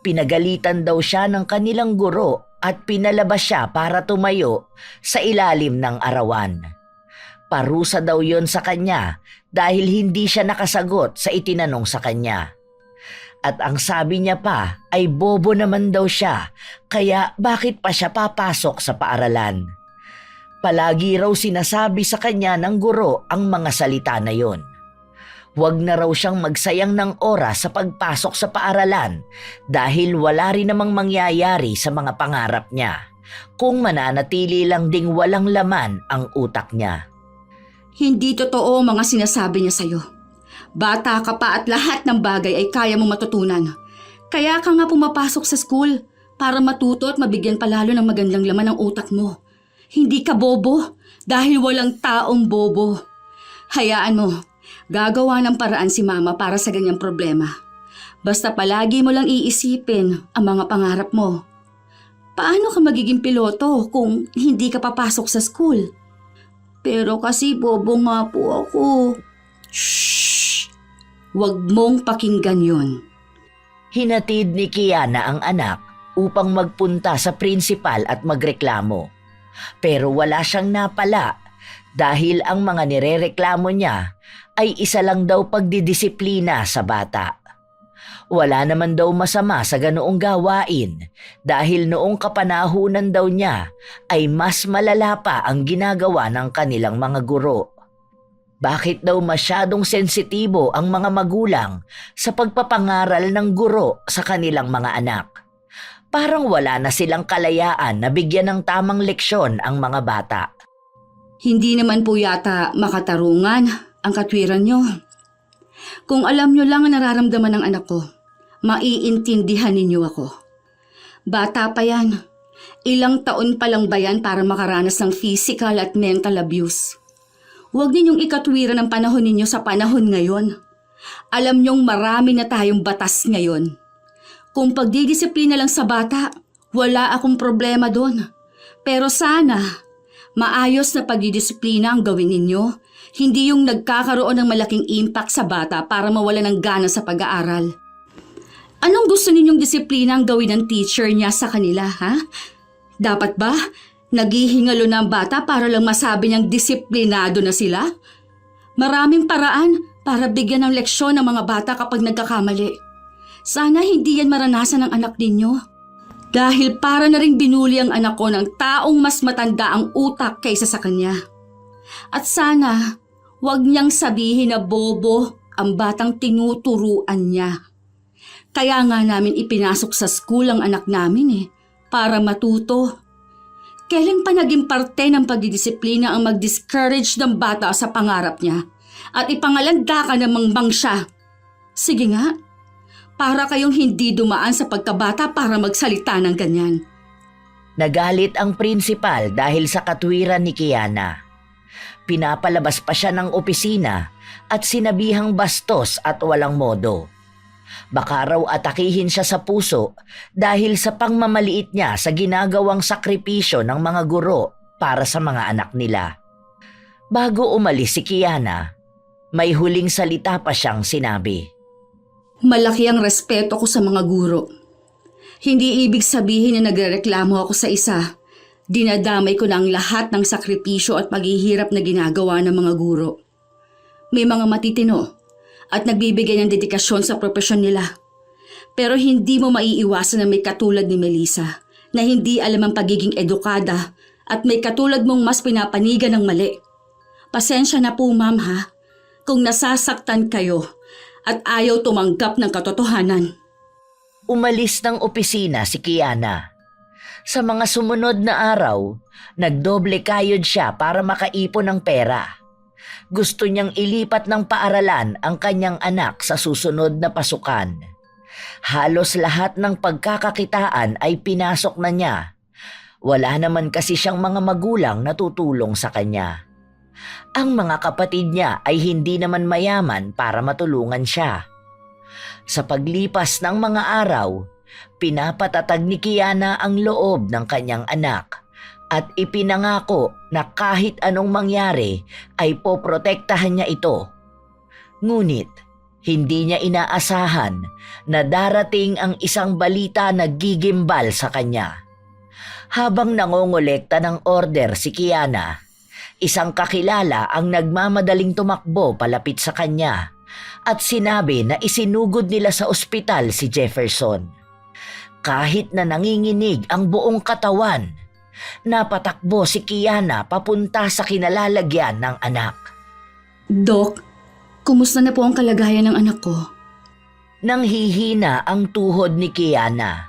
Pinagalitan daw siya ng kanilang guro at pinalabas siya para tumayo sa ilalim ng arawan. Parusa daw yon sa kanya dahil hindi siya nakasagot sa itinanong sa kanya. At ang sabi niya pa ay bobo naman daw siya, kaya bakit pa siya papasok sa paaralan? Palagi raw sinasabi sa kanya ng guro ang mga salita na yon. Huwag na raw siyang magsayang ng oras sa pagpasok sa paaralan dahil wala rin namang mangyayari sa mga pangarap niya kung mananatili lang ding walang laman ang utak niya. Hindi totoo ang mga sinasabi niya sa'yo. Bata ka pa at lahat ng bagay ay kaya mong matutunan. Kaya ka nga pumapasok sa school para matuto at mabigyan palalo ng magandang laman ang utak mo. Hindi ka bobo dahil walang taong bobo. Hayaan mo, gagawa ng paraan si mama para sa ganyang problema. Basta palagi mo lang iisipin ang mga pangarap mo. Paano ka magiging piloto kung hindi ka papasok sa school? Pero kasi bobo nga po ako. Shhh! Huwag mong pakinggan yon. Hinatid ni Kiana ang anak upang magpunta sa principal at magreklamo. Pero wala siyang napala dahil ang mga nirereklamo niya ay isa lang daw pagdidisiplina sa bata. Wala naman daw masama sa ganoong gawain dahil noong kapanahunan daw niya ay mas malala pa ang ginagawa ng kanilang mga guro. Bakit daw masyadong sensitibo ang mga magulang sa pagpapangaral ng guro sa kanilang mga anak? Parang wala na silang kalayaan na bigyan ng tamang leksyon ang mga bata. Hindi naman po yata makatarungan ang katwiran nyo. Kung alam nyo lang ang nararamdaman ng anak ko, maiintindihan ninyo ako. Bata pa yan. Ilang taon pa lang ba yan para makaranas ng physical at mental abuse? Huwag ninyong ikatwiran ang panahon ninyo sa panahon ngayon. Alam nyong marami na tayong batas ngayon. Kung pagdidisiplina lang sa bata, wala akong problema doon. Pero sana, maayos na pagdidisiplina ang gawin ninyo. Hindi yung nagkakaroon ng malaking impact sa bata para mawala ng gana sa pag-aaral. Anong gusto ninyong disiplina ang gawin ng teacher niya sa kanila, ha? Dapat ba naghihingalo na ang bata para lang masabi niyang disiplinado na sila? Maraming paraan para bigyan ng leksyon ng mga bata kapag nagkakamali. Sana hindi yan maranasan ng anak ninyo. Dahil para na rin binuli ang anak ko ng taong mas matanda ang utak kaysa sa kanya. At sana, huwag niyang sabihin na bobo ang batang tinuturuan niya. Kaya nga namin ipinasok sa school ang anak namin para matuto. Kailan pa naging parte ng pagdidisiplina ang mag-discourage ng bata sa pangarap niya at ipangalanda ka namang siya? Sige nga, para kayong hindi dumaan sa pagkabata para magsalita ng ganyan. Nagalit ang prinsipal dahil sa katwiran ni Kiana. Pinapalabas pa siya ng opisina at sinabihang bastos at walang modo. Baka raw atakihin siya sa puso dahil sa pangmamaliit niya sa ginagawang sakripisyo ng mga guro para sa mga anak nila. Bago umalis si Kiana, may huling salita pa siyang sinabi. Malaki ang respeto ko sa mga guro. Hindi ibig sabihin na nagrereklamo ako sa isa. Dinadamay ko na ang lahat ng sakripisyo at paghihirap na ginagawa ng mga guro. May mga matitino at nagbibigay ng dedikasyon sa propesyon nila. Pero hindi mo maiiwasan na may katulad ni Melissa na hindi alam ang pagiging edukada at may katulad mong mas pinapanigan ng mali. Pasensya na po, ma'am, ha, kung nasasaktan kayo at ayaw tumanggap ng katotohanan. Umalis ng opisina si Kiana. Sa mga sumunod na araw, nagdoble kayod siya para makaipon ng pera. Gusto niyang ilipat ng paaralan ang kanyang anak sa susunod na pasukan. Halos lahat ng pagkakakitaan ay pinasok na niya. Wala naman kasi siyang mga magulang na tutulong sa kanya. Ang mga kapatid niya ay hindi naman mayaman para matulungan siya. Sa paglipas ng mga araw, pinapatatag ni Kiana ang loob ng kanyang anak at ipinangako na kahit anong mangyari ay poprotektahan niya ito. Ngunit hindi niya inaasahan na darating ang isang balita na gigimbal sa kanya. Habang nangongolekta ng order si Kiana, isang kakilala ang nagmamadaling tumakbo palapit sa kanya at sinabi na isinugod nila sa ospital si Jefferson. Kahit na nanginginig ang buong katawan, napatakbo si Kiana papunta sa kinalalagyan ng anak. Dok, kumusta na po ang kalagayan ng anak ko? Nanghihina ang tuhod ni Kiana,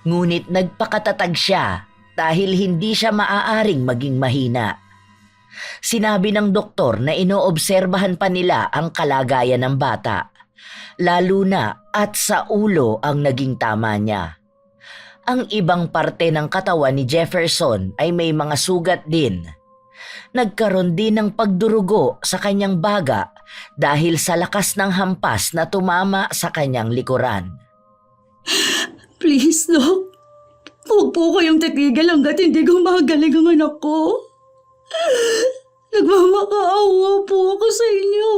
ngunit nagpakatatag siya dahil hindi siya maaaring maging mahina. Sinabi ng doktor na inoobserbahan pa nila ang kalagayan ng bata, lalo na at sa ulo ang naging tama niya. Ang ibang parte ng katawan ni Jefferson ay may mga sugat din. Nagkaroon din ng pagdurugo sa kanyang baga dahil sa lakas ng hampas na tumama sa kanyang likuran. Please, Dok. Huwag po kayong titigil hanggat hindi gumagaling ang anak ko. Nagmamakaawa po ako sa inyo.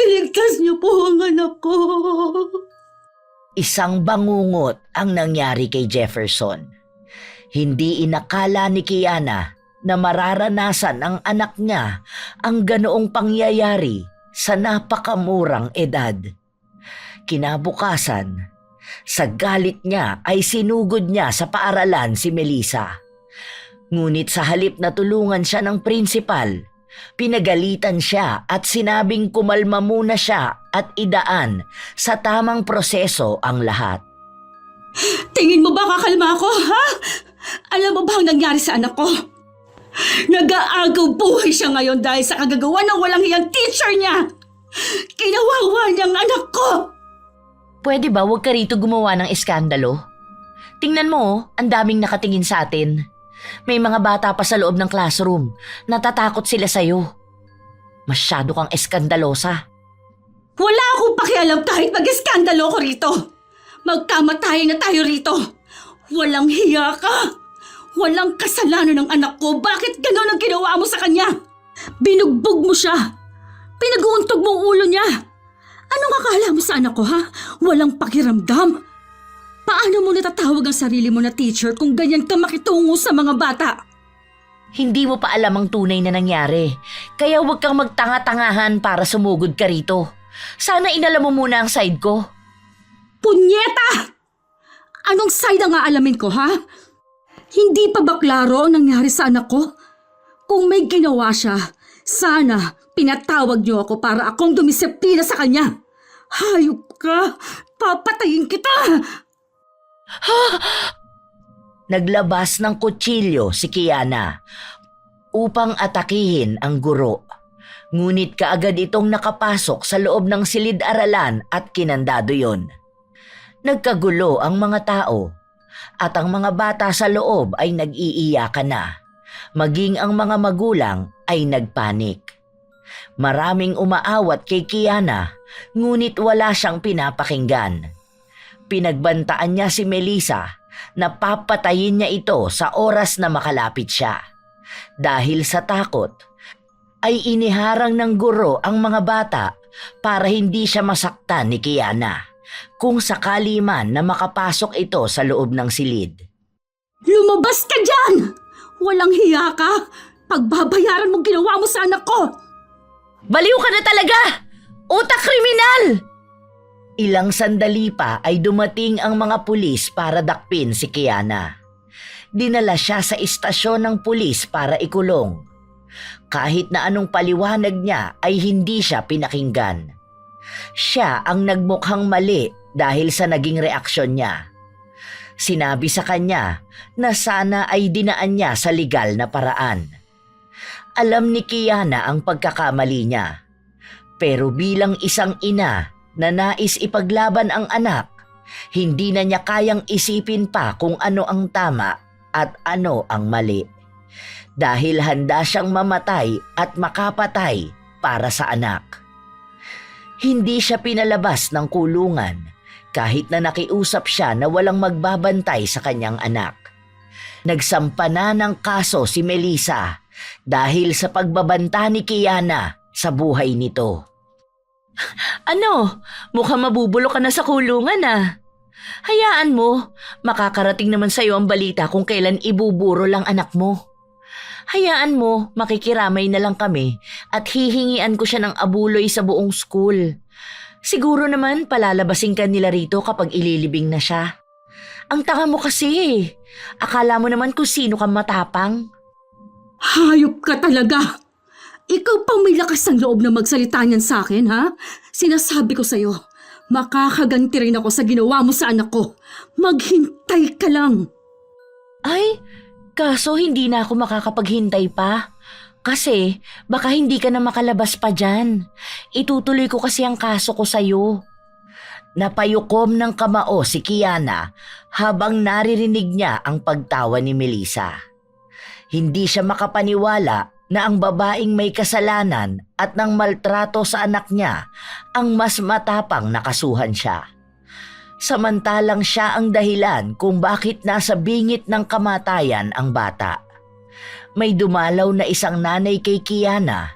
Iligtas niyo po ang anak ko. Isang bangungot ang nangyari kay Jefferson. Hindi inakala ni Kiana na mararanasan ng anak niya ang ganoong pangyayari sa napakamurang edad. Kinabukasan, sa galit niya ay sinugod niya sa paaralan si Melissa. Ngunit sa halip na tulungan siya ng prinsipal, pinagalitan siya at sinabing kumalma muna siya at idaan sa tamang proseso ang lahat. Tingin mo ba kakalma ako, ha? Alam mo ba ang nangyari sa anak ko? Nag-aagaw buhay siya ngayon dahil sa kagagawa ng walang hiyang teacher niya. Kinawawa niyang anak ko. Pwede ba huwag ka rito gumawa ng eskandalo? Tingnan mo, ang daming nakatingin sa atin. May mga bata pa sa loob ng classroom. Natatakot sila sa'yo. Masyado kang eskandalosa. Wala akong pakialam kahit mag-eskandalo ko rito. Magkamatayan na tayo rito. Walang hiya ka. Walang kasalanan ng anak ko. Bakit gano'n ang ginawa mo sa kanya? Binugbog mo siya. Pinag-uuntog mo ang ulo niya. Anong akala mo sa anak ko, ha? Walang pakiramdam. Paano mo natatawag ang sarili mo na teacher kung ganyan ka makitungo sa mga bata? Hindi mo pa alam ang tunay na nangyari. Kaya huwag kang magtanga-tangahan para sumugod ka rito. Sana inalam mo muna ang side ko. Punyeta! Anong side ang aalamin ko, ha? Hindi pa ba klaro ang nangyari sa anak ko? Kung may ginawa siya, sana pinatawag niyo ako para akong dumisiplina sa kanya. Hayop ka! Papatayin kita! Naglabas ng kutsilyo si Kiana upang atakihin ang guro. Ngunit kaagad itong nakapasok sa loob ng silid-aralan at kinandado yon. Nagkagulo ang mga tao at ang mga bata sa loob ay nag-iiyakan na. Maging ang mga magulang ay nagpanik. Maraming umaawat kay Kiana ngunit wala siyang pinapakinggan. Pinagbantaan niya si Melissa na papatayin niya ito sa oras na makalapit siya. Dahil sa takot, ay iniharang ng guro ang mga bata para hindi siya masaktan ni Kiana kung sakali man na makapasok ito sa loob ng silid. Lumabas ka dyan! Walang hiya ka! Pagbabayaran mo ginawa mo sa anak ko! Baliw ka na talaga! Utak kriminal! Ilang sandali pa ay dumating ang mga pulis para dakpin si Kiana. Dinala siya sa istasyon ng pulis para ikulong. Kahit na anong paliwanag niya ay hindi siya pinakinggan. Siya ang nagmukhang mali dahil sa naging reaksyon niya. Sinabi sa kanya na sana ay dinaan niya sa legal na paraan. Alam ni Kiana ang pagkakamali niya. Pero bilang isang ina na nais ipaglaban ang anak, hindi na niya kayang isipin pa kung ano ang tama at ano ang mali. Dahil handa siyang mamatay at makapatay para sa anak. Hindi siya pinalabas ng kulungan kahit na nakiusap siya na walang magbabantay sa kanyang anak. Nagsampa na ng kaso si Melissa dahil sa pagbabanta ni Kiana sa buhay nito. Ano? Mukhang mabubulok ka na sa kulungan ah. Hayaan mo, makakarating naman sa'yo ang balita kung kailan ibuburo lang anak mo. Hayaan mo, makikiramay na lang kami at hihingian ko siya ng abuloy sa buong school. Siguro naman palalabasin ka nila rito kapag ililibing na siya. Ang tanga mo kasi. Akala mo naman kung sino kang matapang. Hayop ka talaga! Ikaw pang may lakas ng loob na magsalita niyan sa akin, ha? Sinasabi ko sa'yo, makakaganti rin ako sa ginawa mo sa anak ko. Maghintay ka lang. Ay, kaso hindi na ako makakapaghintay pa. Kasi baka hindi ka na makalabas pa dyan. Itutuloy ko kasi ang kaso ko sa'yo. Napayukom ng kamao si Kiana habang naririnig niya ang pagtawa ni Melissa. Hindi siya makapaniwala na ang babaeng may kasalanan at ng maltrato sa anak niya ang mas matapang nakasuhan siya. Samantalang siya ang dahilan kung bakit nasa bingit ng kamatayan ang bata. May dumalaw na isang nanay kay Kiana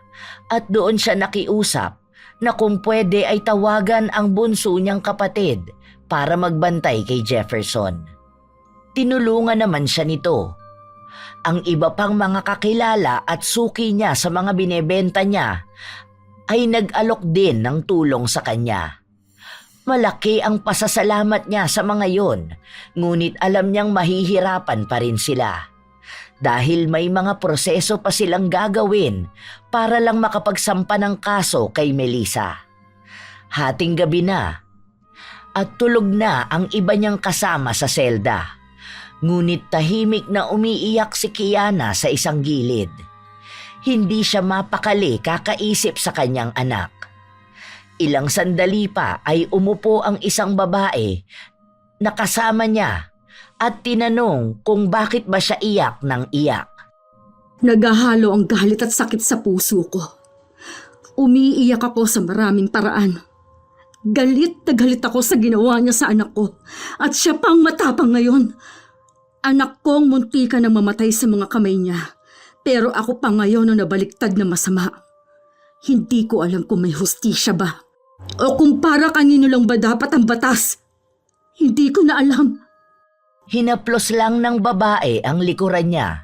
at doon siya nakiusap na kung pwede ay tawagan ang bunso niyang kapatid para magbantay kay Jefferson. Tinulungan naman siya nito. Ang iba pang mga kakilala at suki niya sa mga binebenta niya ay nag-alok din ng tulong sa kanya. Malaki ang pasasalamat niya sa mga yon, ngunit alam niyang mahihirapan pa rin sila. Dahil may mga proseso pa silang gagawin para lang makapagsampa ng kaso kay Melissa. Hating gabi na at tulog na ang iba niyang kasama sa selda. Ngunit tahimik na umiiyak si Kiana sa isang gilid. Hindi siya mapakali kakaisip sa kanyang anak. Ilang sandali pa ay umupo ang isang babae na kasama niya at tinanong kung bakit ba siya iyak ng iyak. Naghahalo ang galit at sakit sa puso ko. Umiiyak ako sa maraming paraan. Galit na galit ako sa ginawa niya sa anak ko at siya pang matapang ngayon. Anak kong muntikan na mamatay sa mga kamay niya, pero ako pa ngayon ang nabaliktad na masama. Hindi ko alam kung may hustisya ba o kung para kanino lang ba dapat ang batas. Hindi ko na alam. Hinaplos lang ng babae ang likuran niya.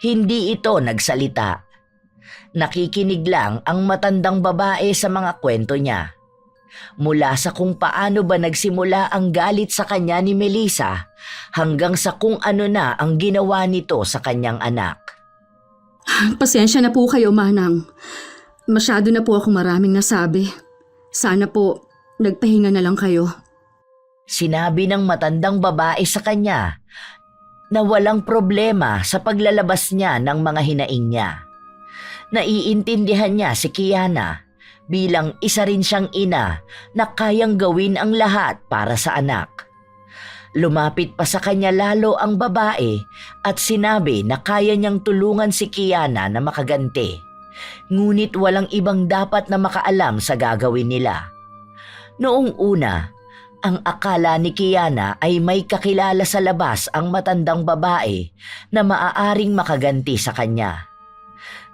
Hindi ito nagsalita. Nakikinig lang ang matandang babae sa mga kwento niya. Mula sa kung paano ba nagsimula ang galit sa kanya ni Melissa hanggang sa kung ano na ang ginawa nito sa kanyang anak. Pasensya na po kayo, Manang. Masyado na po akong maraming nasabi. Sana po, nagpahinga na lang kayo. Sinabi ng matandang babae sa kanya na walang problema sa paglalabas niya ng mga hinaing niya. Naiintindihan niya si Kiana bilang isa rin siyang ina na kayang gawin ang lahat para sa anak. Lumapit pa sa kanya lalo ang babae at sinabi na kaya niyang tulungan si Kiana na makaganti. Ngunit walang ibang dapat na makaalam sa gagawin nila. Noong una, ang akala ni Kiana ay may kakilala sa labas ang matandang babae na maaaring makaganti sa kanya.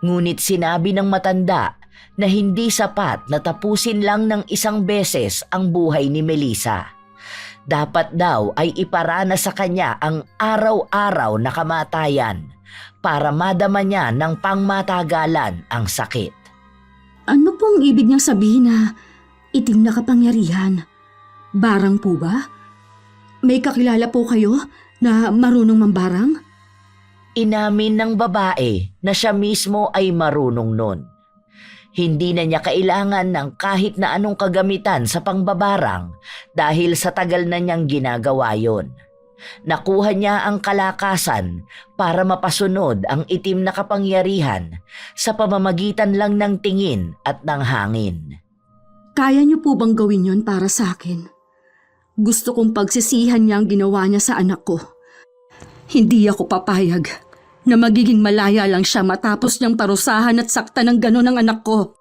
Ngunit sinabi ng matanda na hindi sapat na tapusin lang ng isang beses ang buhay ni Melissa. Dapat daw ay iparana sa kanya ang araw-araw na kamatayan para madama niya ng pangmatagalan ang sakit. Ano pong ibig niyang sabihin na itim na kapangyarihan? Barang po ba? May kakilala po kayo na marunong mambarang? Inamin ng babae na siya mismo ay marunong nun. Hindi na niya kailangan ng kahit na anong kagamitan sa pangbabarang dahil sa tagal na niyang ginagawa yon. Nakuha niya ang kalakasan para mapasunod ang itim na kapangyarihan sa pamamagitan lang ng tingin at ng hangin. Kaya niyo po bang gawin yon para sa akin? Gusto kong pagsisihan niya ang ginawa niya sa anak ko. Hindi ako papayag na magiging malaya lang siya matapos niyang parusahan at saktan ng gano'n ang anak ko.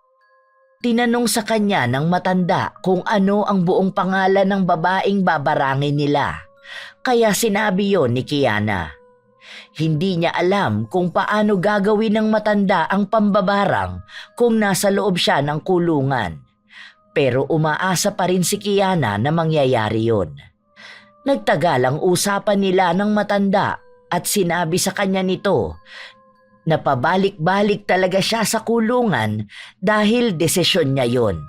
Tinanong sa kanya ng matanda kung ano ang buong pangalan ng babaeng babarangin nila. Kaya sinabi yon ni Kiana. Hindi niya alam kung paano gagawin ng matanda ang pambabarang kung nasa loob siya ng kulungan. Pero umaasa pa rin si Kiana na mangyayari yon. Nagtagal ang usapan nila ng matanda at sinabi sa kanya nito na pabalik-balik talaga siya sa kulungan dahil desisyon niya yon.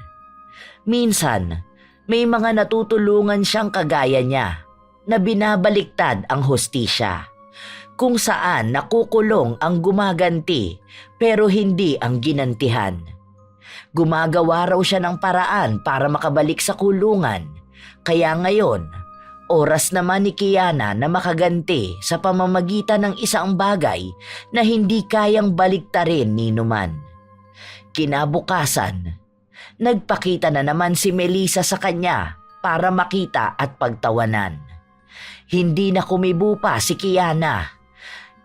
Minsan, may mga natutulungan siyang kagaya niya na binabaliktad ang hustisya, kung saan nakukulong ang gumaganti pero hindi ang ginantihan. Gumagawa raw siya ng paraan para makabalik sa kulungan, kaya ngayon, oras naman ni Kiana na makaganti sa pamamagitan ng isang bagay na hindi kayang baliktarin ni Numan. Kinabukasan, nagpakita na naman si Melissa sa kanya para makita at pagtawanan. Hindi na kumibo pa si Kiana.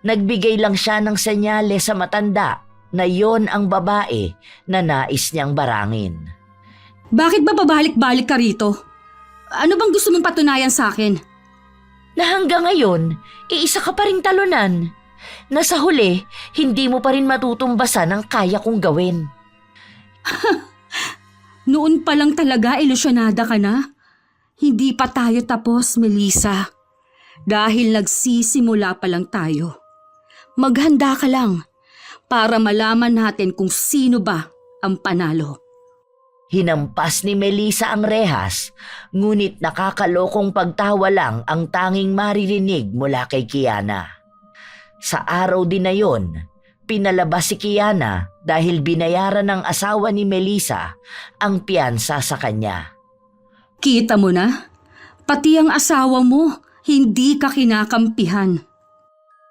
Nagbigay lang siya ng senyales sa matanda na yon ang babae na nais niyang barangin. Bakit ba babalik-balik ka rito? Ano bang gusto mong patunayan sa akin? Na hanggang ngayon, iisa ka pa ring talunan. Na sa huli, hindi mo pa rin matutumbasan ang kaya kong gawin. Noon pa lang talaga ilusyonada ka na? Hindi pa tayo tapos, Melissa. Dahil nagsisimula pa lang tayo. Maghanda ka lang para malaman natin kung sino ba ang panalo. Hinampas ni Melissa ang rehas, ngunit nakakalokong pagtawa lang ang tanging maririnig mula kay Kiana. Sa araw din na yon, pinalabas si Kiana dahil binayaran ng asawa ni Melissa ang piyansa sa kanya. Kita mo na? Pati ang asawa mo, hindi ka kinakampihan.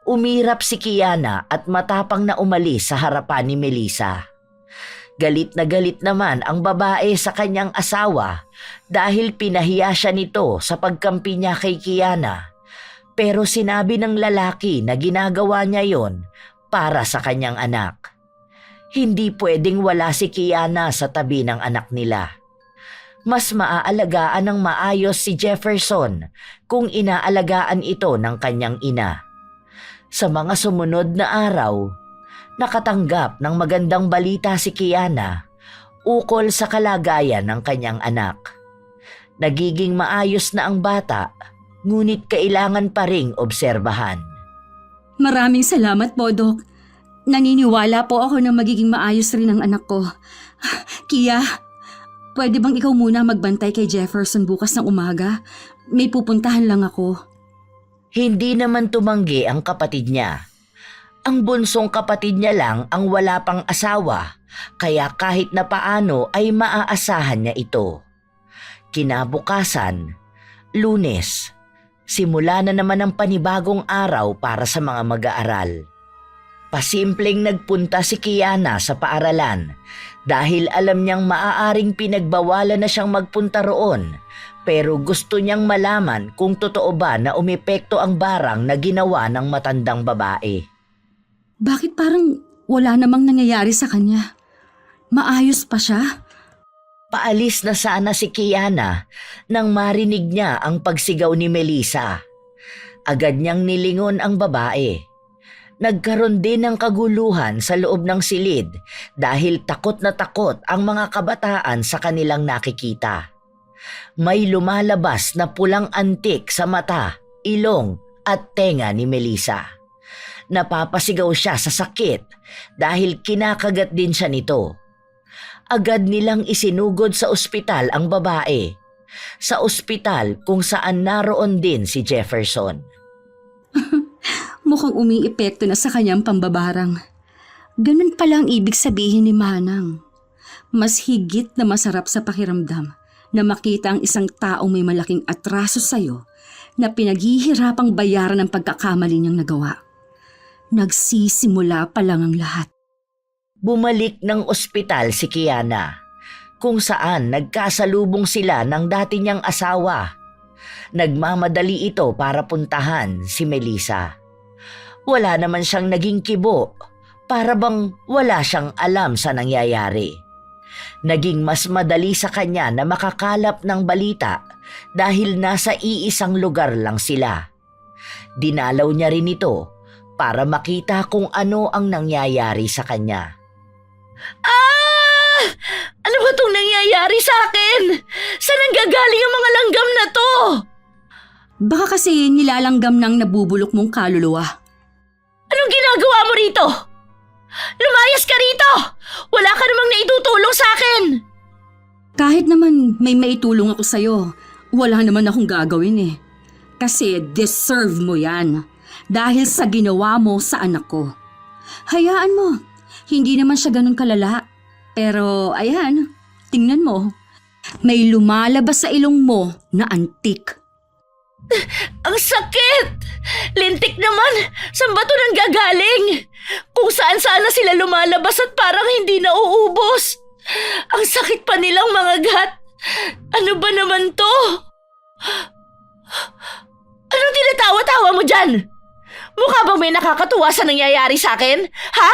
Umirap si Kiana at matapang na umalis sa harapan ni Melissa. Galit na galit naman ang babae sa kanyang asawa dahil pinahiya siya nito sa pagkampi niya kay Kiana. Pero sinabi ng lalaki na ginagawa niya yon para sa kanyang anak. Hindi pwedeng wala si Kiana sa tabi ng anak nila. Mas maaalagaan ng maayos si Jefferson kung inaalagaan ito ng kanyang ina. Sa mga sumunod na araw, nakatanggap ng magandang balita si Kiana ukol sa kalagayan ng kanyang anak. Nagiging maayos na ang bata, ngunit kailangan pa ring obserbahan. Maraming salamat po, Dok. Naniniwala po ako na magiging maayos rin ang anak ko. Kia, pwede bang ikaw muna magbantay kay Jefferson bukas ng umaga? May pupuntahan lang ako. Hindi naman tumanggi ang kapatid niya. Ang bunsong kapatid niya lang ang wala pang asawa, kaya kahit na paano ay maaasahan niya ito. Kinabukasan, Lunes, simula na naman ang panibagong araw para sa mga mag-aaral. Pasimpleng nagpunta si Kiana sa paaralan dahil alam niyang maaaring pinagbawalan na siyang magpunta roon, pero gusto niyang malaman kung totoo ba na umepekto ang barang na ginawa ng matandang babae. Bakit parang wala namang nangyayari sa kanya? Maayos pa siya? Paalis na sana si Kiana nang marinig niya ang pagsigaw ni Melissa. Agad niyang nilingon ang babae. Nagkaroon din ng kaguluhan sa loob ng silid dahil takot na takot ang mga kabataan sa kanilang nakikita. May lumalabas na pulang antik sa mata, ilong at tenga ni Melissa. Napapasigaw siya sa sakit dahil kinakagat din siya nito. Agad nilang isinugod sa ospital ang babae. Sa ospital kung saan naroon din si Jefferson. Mukhang umiepekto na sa kanyang pambabarang. Ganun pala ang ibig sabihin ni Manang. Mas higit na masarap sa pakiramdam na makita ang isang taong may malaking atraso sa'yo na pinaghihirapang bayaran ng pagkakamali niyang nagawa. Nagsisimula pa lang ang lahat. Bumalik ng ospital si Kiana, kung saan nagkasalubong sila ng dati niyang asawa. Nagmamadali ito para puntahan si Melissa. Wala naman siyang naging kibo, para bang wala siyang alam sa nangyayari. Naging mas madali sa kanya na makakalap ng balita dahil nasa iisang lugar lang sila. Dinalaw niya rin ito para makita kung ano ang nangyayari sa kanya. Ah! Ano ba itong nangyayari sa akin? Saan nanggagaling ang mga langgam na to? Baka kasi nilalanggam ng nabubulok mong kaluluwa. Anong ginagawa mo rito? Lumayas ka rito! Wala ka namang naitutulong sa akin! Kahit naman may maitulong ako sa'yo, wala naman akong gagawin eh. Kasi deserve mo yan dahil sa ginawa mo sa anak ko. Hayaan mo, hindi naman siya ganun kalala. Pero ayan, tingnan mo. May lumalabas sa ilong mo na antik. Ang sakit! Lintik naman! Saan ba ito nanggagaling? Kung saan-saan na sila lumalabas at parang hindi nauubos. Ang sakit pa nilang mga gat. Ano ba naman to? Anong tinatawa-tawa mo dyan? Mukha bang may nakakatuwa sa nangyayari sa akin? Ha?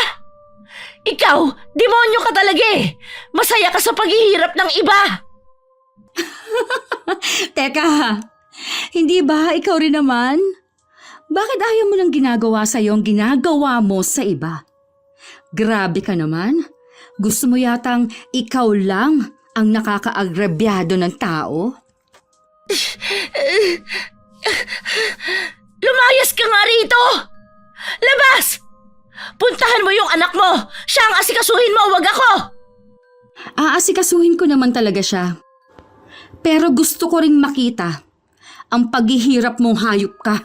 Ikaw, demonyo ka talaga eh. Masaya ka sa paghihirap ng iba. Teka, hindi ba ikaw rin naman? Bakit ayaw mo lang ginagawa sa'yo ang ginagawa mo sa iba? Grabe ka naman. Gusto mo yatang ikaw lang ang nakakaagrabyado ng tao? Lumayas ka nga rito! Labas! Puntahan mo yung anak mo! Siya ang asikasuhin mo, wag ako! Aasikasuhin ko naman talaga siya. Pero gusto ko ring makita ang paghihirap mong hayop ka.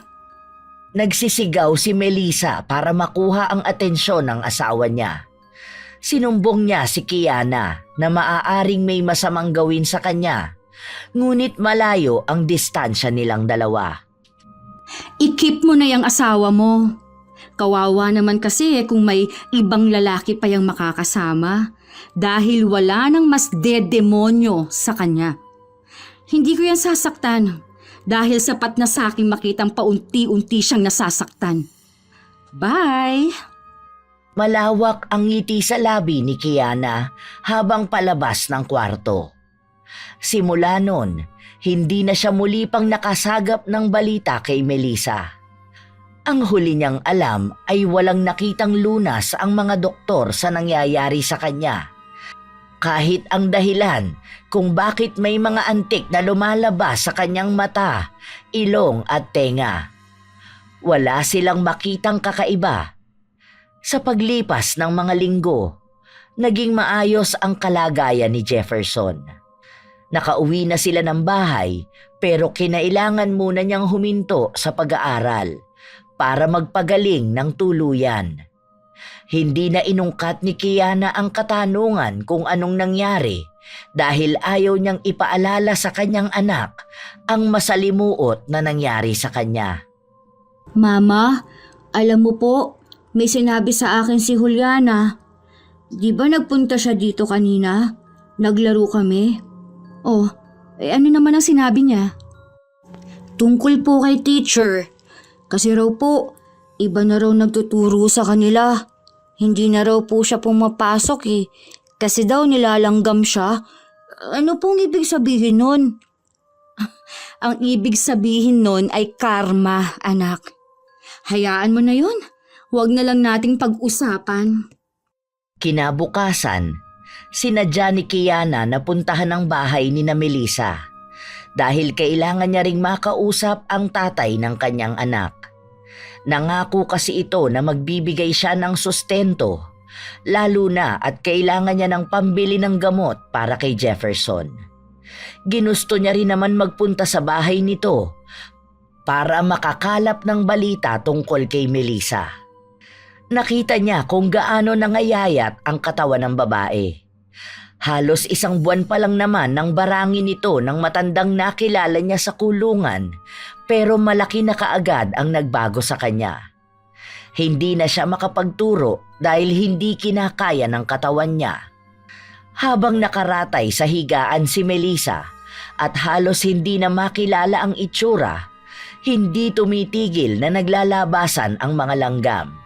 Nagsisigaw si Melissa para makuha ang atensyon ng asawa niya. Sinumbong niya si Kiana na maaaring may masamang gawin sa kanya, ngunit malayo ang distansya nilang dalawa. I-keep mo na yung asawa mo. Kawawa naman kasi kung may ibang lalaki pa yung makakasama dahil wala nang mas dedemonyo sa kanya. Hindi ko yan sasaktan dahil sapat na sa aking makitang paunti-unti siyang nasasaktan. Bye! Malawak ang ngiti sa labi ni Kiana habang palabas ng kwarto. Simula noon, hindi na siya muli pang nakasagap ng balita kay Melissa. Ang huli niyang alam ay walang nakitang lunas ang mga doktor sa nangyayari sa kanya. Kahit ang dahilan kung bakit may mga antik na lumalabas sa kanyang mata, ilong at tenga. Wala silang makitang kakaiba. Sa paglipas ng mga linggo, naging maayos ang kalagayan ni Jefferson. Nakauwi na sila ng bahay pero kinailangan muna niyang huminto sa pag-aaral para magpagaling ng tuluyan. Hindi na inungkat ni Kiana ang katanungan kung anong nangyari dahil ayaw niyang ipaalala sa kanyang anak ang masalimuot na nangyari sa kanya. Mama, alam mo po, may sinabi sa akin si Juliana. Di ba nagpunta siya dito kanina? Naglaro kami. Oh, ano naman ang sinabi niya? Tungkol po kay teacher. Kasi raw po, iba na raw nagtuturo sa kanila. Hindi na raw po siya pumapasok kasi daw nilalanggam siya. Ano pong ibig sabihin nun? Ang ibig sabihin nun ay karma, anak. Hayaan mo na yun. Huwag na lang nating pag-usapan. Kinabukasan, sinadya ni Kiana na puntahan ang bahay ni na Melissa dahil kailangan niya ring makausap ang tatay ng kanyang anak. Nangako kasi ito na magbibigay siya ng sustento, lalo na at kailangan niya ng pambili ng gamot para kay Jefferson. Ginusto niya rin naman magpunta sa bahay nito para makakalap ng balita tungkol kay Melissa. Nakita niya kung gaano nangayayat ang katawan ng babae. Halos 1 buwan pa lang naman nang barangin ito ng matandang nakilala niya sa kulungan, pero malaki na kaagad ang nagbago sa kanya. Hindi na siya makapagturo dahil hindi kinakaya ng katawan niya. Habang nakaratay sa higaan si Melissa at halos hindi na makilala ang itsura, hindi tumitigil na naglalabasan ang mga langgam.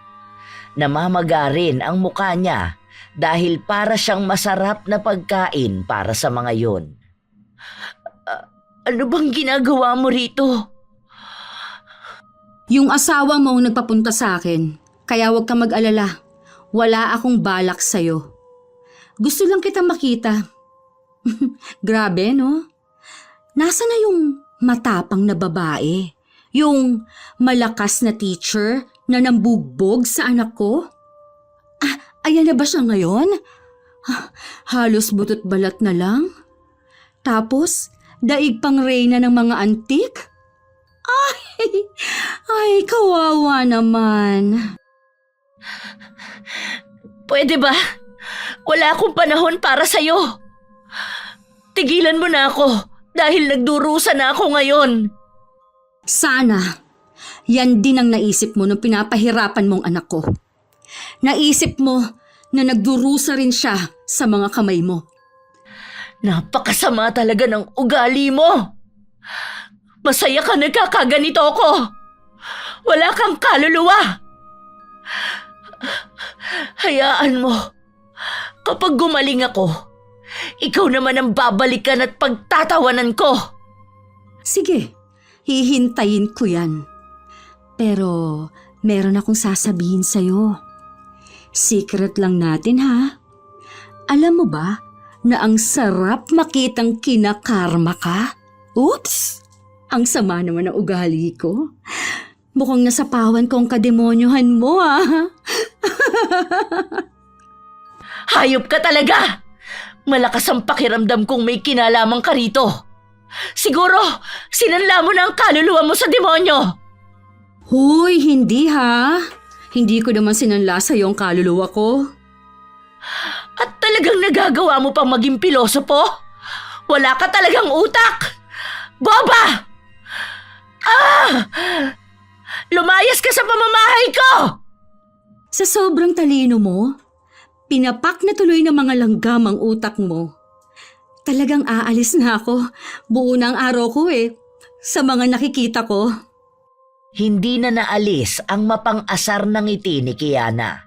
Namamaga rin ang mukha niya dahil para siyang masarap na pagkain para sa mga yon. Ano bang ginagawa mo rito? Yung asawa mo ang nagpapunta sa akin, kaya huwag kang mag-alala. Wala akong balak sa'yo. Gusto lang kita makita. Grabe, no? Nasaan na yung matapang na babae? Yung malakas na teacher na nambugbog sa anak ko? Ayan na ba siya ngayon? Halos butot balat na lang? Tapos, daig pang reyna ng mga antik? Ay, kawawa naman. Pwede ba? Wala akong panahon para sa'yo. Tigilan mo na ako dahil nagdurusa na ako ngayon. Sana, yan din ang naisip mo nung pinapahirapan mong anak ko. Naisip mo na nagdurusa rin siya sa mga kamay mo. Napakasama talaga ng ugali mo. Masaya ka nagkakaganito ako. Wala kang kaluluwa. Hayaan mo. Kapag gumaling ako, ikaw naman ang babalikan at pagtatawanan ko. Sige, hihintayin ko yan. Pero meron akong sasabihin sa'yo. Secret lang natin ha. Alam mo ba na ang sarap makitang kinakarma ka? Oops! Ang sama naman ng ugali ko. Mukhang nasapawan ko ang kademonyohan mo ah. Hayop ka talaga! Malakas ang pakiramdam kong may kinalaman ka rito. Siguro, sinanla mo na ang kaluluwa mo sa demonyo. Huy, hindi ha. Hindi ko naman sinanla sa iyong kaluluwa ko. At talagang nagagawa mo pang maging pilosopo? Wala ka talagang utak! Boba! Lumayas ka sa pamamahay ko! Sa sobrang talino mo, pinapak na tuloy ng mga langgam ang utak mo. Talagang aalis na ako. Buo na ang araw ko sa mga nakikita ko. Hindi na naalis ang mapang-asar ng ngiti ni Kiana.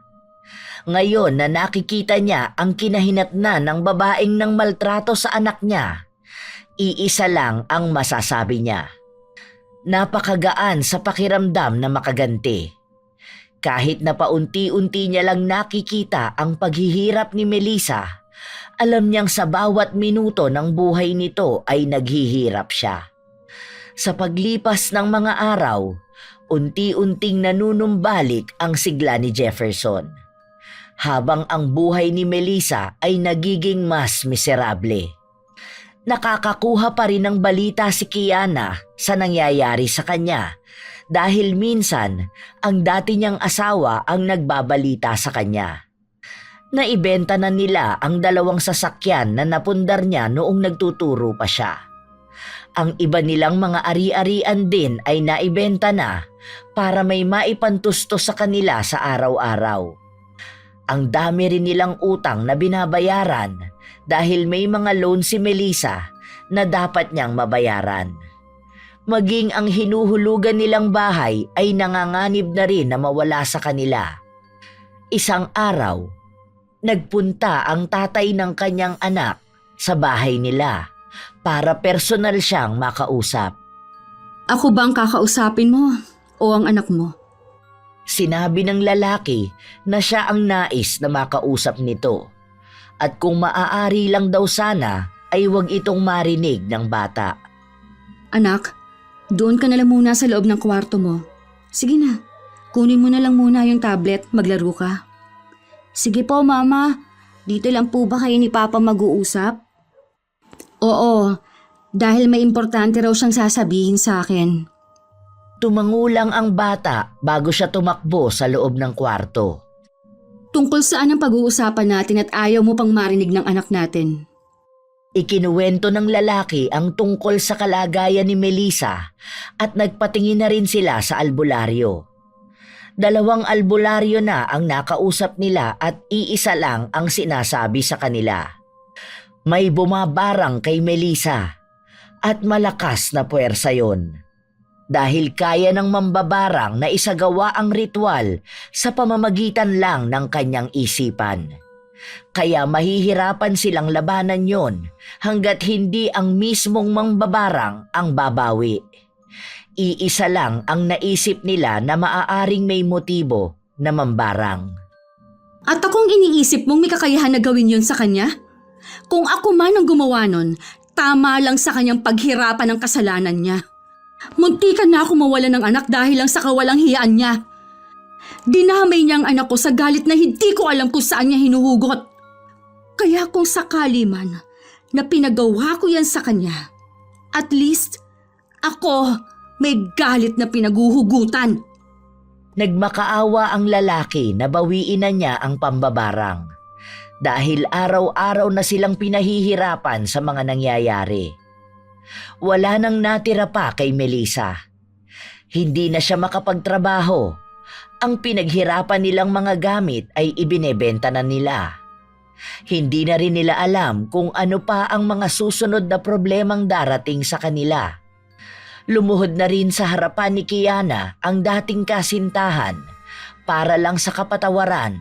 Ngayon na nakikita niya ang kinahinatnan ng babaeng nang maltrato sa anak niya, iisa lang ang masasabi niya. Napakagaan sa pakiramdam na makaganti. Kahit na paunti-unti niya lang nakikita ang paghihirap ni Melissa, alam niyang sa bawat minuto ng buhay nito ay naghihirap siya. Sa paglipas ng mga araw, unti-unting nanunumbalik ang sigla ni Jefferson. Habang ang buhay ni Melissa ay nagiging mas miserable. Nakakakuha pa rin ng balita si Kiana sa nangyayari sa kanya dahil minsan ang dati niyang asawa ang nagbabalita sa kanya. Naibenta na nila ang 2 sasakyan na napundar niya noong nagtuturo pa siya. Ang iba nilang mga ari-arian din ay naibenta na para may maipantusto sa kanila sa araw-araw. Ang dami rin nilang utang na binabayaran dahil may mga loan si Melissa na dapat niyang mabayaran. Maging ang hinuhulugan nilang bahay ay nanganganib na rin na mawala sa kanila. Isang araw, nagpunta ang tatay ng kanyang anak sa bahay nila para personal siyang makausap. Ako bang kakausapin mo o ang anak mo? Sinabi ng lalaki na siya ang nais na makausap nito at kung maaari lang daw sana ay huwag itong marinig ng bata. Anak, doon ka na lang muna sa loob ng kwarto mo. Sige na, kunin mo na lang muna yung tablet, maglaro ka. Sige po, Mama. Dito lang po ba kayo ni Papa mag-uusap? Oo, dahil may importante raw siyang sasabihin sa akin. Tumangulang ang bata bago siya tumakbo sa loob ng kwarto. Tungkol saan ang pag-uusapan natin at ayaw mo pang marinig ng anak natin? Ikinuwento ng lalaki ang tungkol sa kalagayan ni Melissa at nagpatingin na rin sila sa albularyo. 2 albularyo na ang nakausap nila at iisa lang ang sinasabi sa kanila. May bumabarang kay Melissa at malakas na puwersa yon. Dahil kaya ng mambabarang na isagawa ang ritual sa pamamagitan lang ng kanyang isipan. Kaya mahihirapan silang labanan yon hanggat hindi ang mismong mambabarang ang babawi. Iisa lang ang naisip nila na maaaring may motibo na mambarang. At akong iniisip mong may kakayahan na gawin yon sa kanya? Kung ako man ang gumawa nun, tama lang sa kanyang paghirapan ng kasalanan niya. Muntikan na ako mawala ng anak dahil lang sa kawalang hiyaan niya. Dinamay niya ang anak ko sa galit na hindi ko alam kung saan niya hinuhugot. Kaya kung sakali man na pinagawa ko yan sa kanya, at least ako may galit na pinaguhugutan. Nagmakaawa ang lalaki na bawiin na niya ang pambabarang dahil araw-araw na silang pinahihirapan sa mga nangyayari. Wala nang natira pa kay Melissa. Hindi na siya makapagtrabaho. Ang pinaghirapan nilang mga gamit ay ibinebenta na nila. Hindi na rin nila alam kung ano pa ang mga susunod na problemang darating sa kanila. Lumuhod na rin sa harapan ni Kiana ang dating kasintahan para lang sa kapatawaran,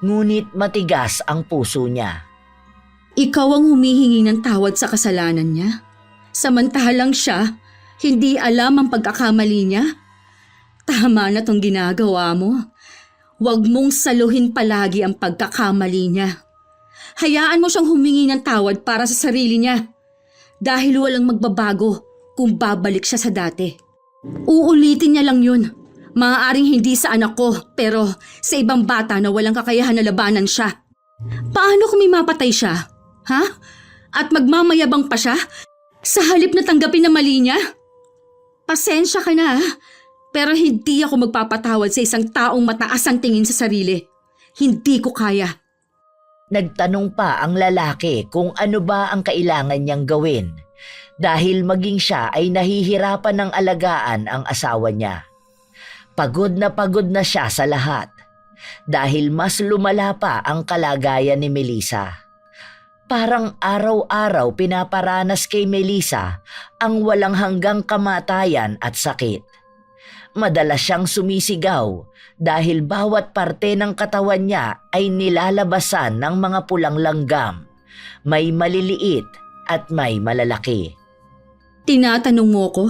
ngunit matigas ang puso niya. Ikaw ang humihingi ng tawad sa kasalanan niya? Samantalang siya, hindi alam ang pagkakamali niya? Tama na tong ginagawa mo. Huwag mong saluhin palagi ang pagkakamali niya. Hayaan mo siyang humingi ng tawad para sa sarili niya. Dahil walang magbabago kung babalik siya sa dati. Uulitin niya lang yun. Maaaring hindi sa anak ko, pero sa ibang bata na walang kakayahan na labanan siya. Paano kung may mapatay siya? Ha? At magmamayabang pa siya? Sa halip na tanggapin ang mali niya? Pasensya ka na, pero hindi ako magpapatawad sa isang taong mataas ang tingin sa sarili. Hindi ko kaya. Nagtanong pa ang lalaki kung ano ba ang kailangan niyang gawin dahil maging siya ay nahihirapan ng alagaan ang asawa niya. Pagod na siya sa lahat dahil mas lumala pa ang kalagayan ni Melissa. Parang araw-araw pinaparanas kay Melissa ang walang hanggang kamatayan at sakit. Madalas siyang sumisigaw dahil bawat parte ng katawan niya ay nilalabasan ng mga pulang langgam. May maliliit at may malalaki. Tinatanong mo ko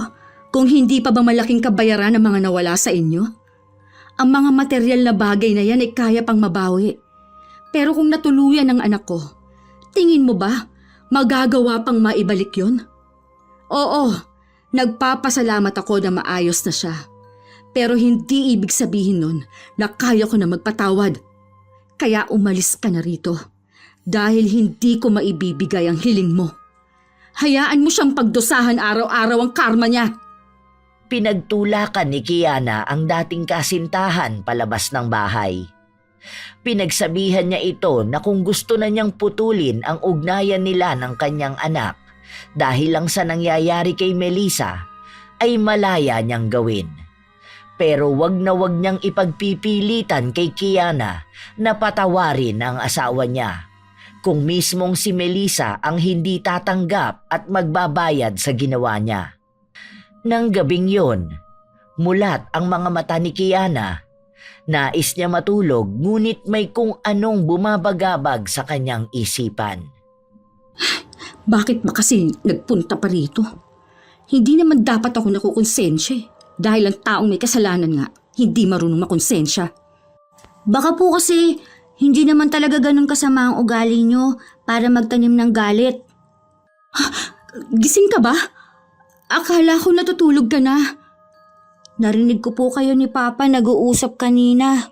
kung hindi pa ba malaking kabayaran ang mga nawala sa inyo? Ang mga material na bagay na yan ay kaya pang mabawi. Pero kung natuluyan ng anak ko, tingin mo ba magagawa pang maibalik yon? Oo, nagpapasalamat ako na maayos na siya. Pero hindi ibig sabihin nun na kaya ko na magpatawad. Kaya umalis ka na rito dahil hindi ko maibibigay ang hiling mo. Hayaan mo siyang pagdusahan araw-araw ang karma niya. Pinagtulakan ni Kiana ang dating kasintahan palabas ng bahay. Pinagsabihan niya ito na kung gusto na niyang putulin ang ugnayan nila ng kanyang anak dahil lang sa nangyayari kay Melissa ay malaya niyang gawin. Pero wag niyang ipagpipilitan kay Kiana na patawarin ang asawa niya kung mismong si Melissa ang hindi tatanggap at magbabayad sa ginawa niya. Nang gabing yon, mulat ang mga mata ni Kiana. Nais niya matulog ngunit may kung anong bumabagabag sa kanyang isipan. Bakit ba kasi nagpunta pa rito? Hindi naman dapat ako nakukonsensya dahil ang taong may kasalanan nga hindi marunong makonsensya. Baka po kasi hindi naman talaga ganun kasama ang ugali nyo para magtanim ng galit. Gising ka ba? Akala ko natutulog ka na. Narinig ko po kayo ni Papa nag-uusap kanina.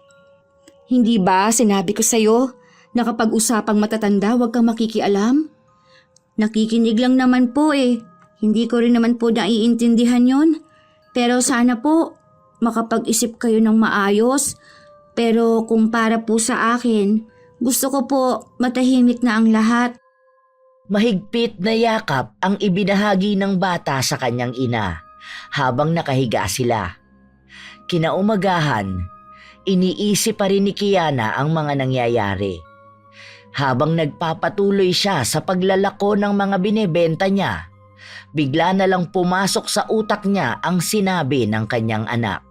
Hindi ba sinabi ko sa'yo na kapag usapang matatanda huwag kang makikialam? Nakikinig lang naman po eh. Hindi ko rin naman po naiintindihan yon. Pero sana po makapag-isip kayo ng maayos. Pero kung para po sa akin, gusto ko po matahimik na ang lahat. Mahigpit na yakap ang ibinahagi ng bata sa kanyang ina habang nakahiga sila. Kinaumagahan, iniisip pa rin ni Kiana ang mga nangyayari. Habang nagpapatuloy siya sa paglalako ng mga binebenta niya, bigla na lang pumasok sa utak niya ang sinabi ng kanyang anak.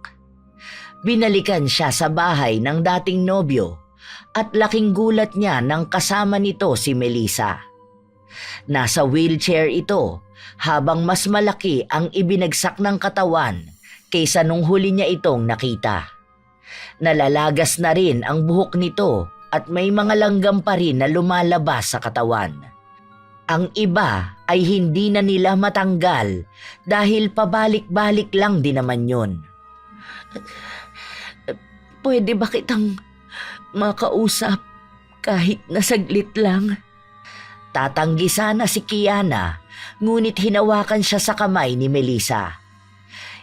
Binalikan siya sa bahay ng dating nobyo at laking gulat niya nang kasama nito si Melissa. Nasa wheelchair ito habang mas malaki ang ibinagsak ng katawan kaysa nung huli niya itong nakita. Nalalagas na rin ang buhok nito at may mga langgam pa rin na lumalabas sa katawan. Ang iba ay hindi na nila matanggal dahil pabalik-balik lang din naman yun. Pwede ba kitang makausap kahit na saglit lang? Tatanggi sana si Kiana, ngunit hinawakan siya sa kamay ni Melissa.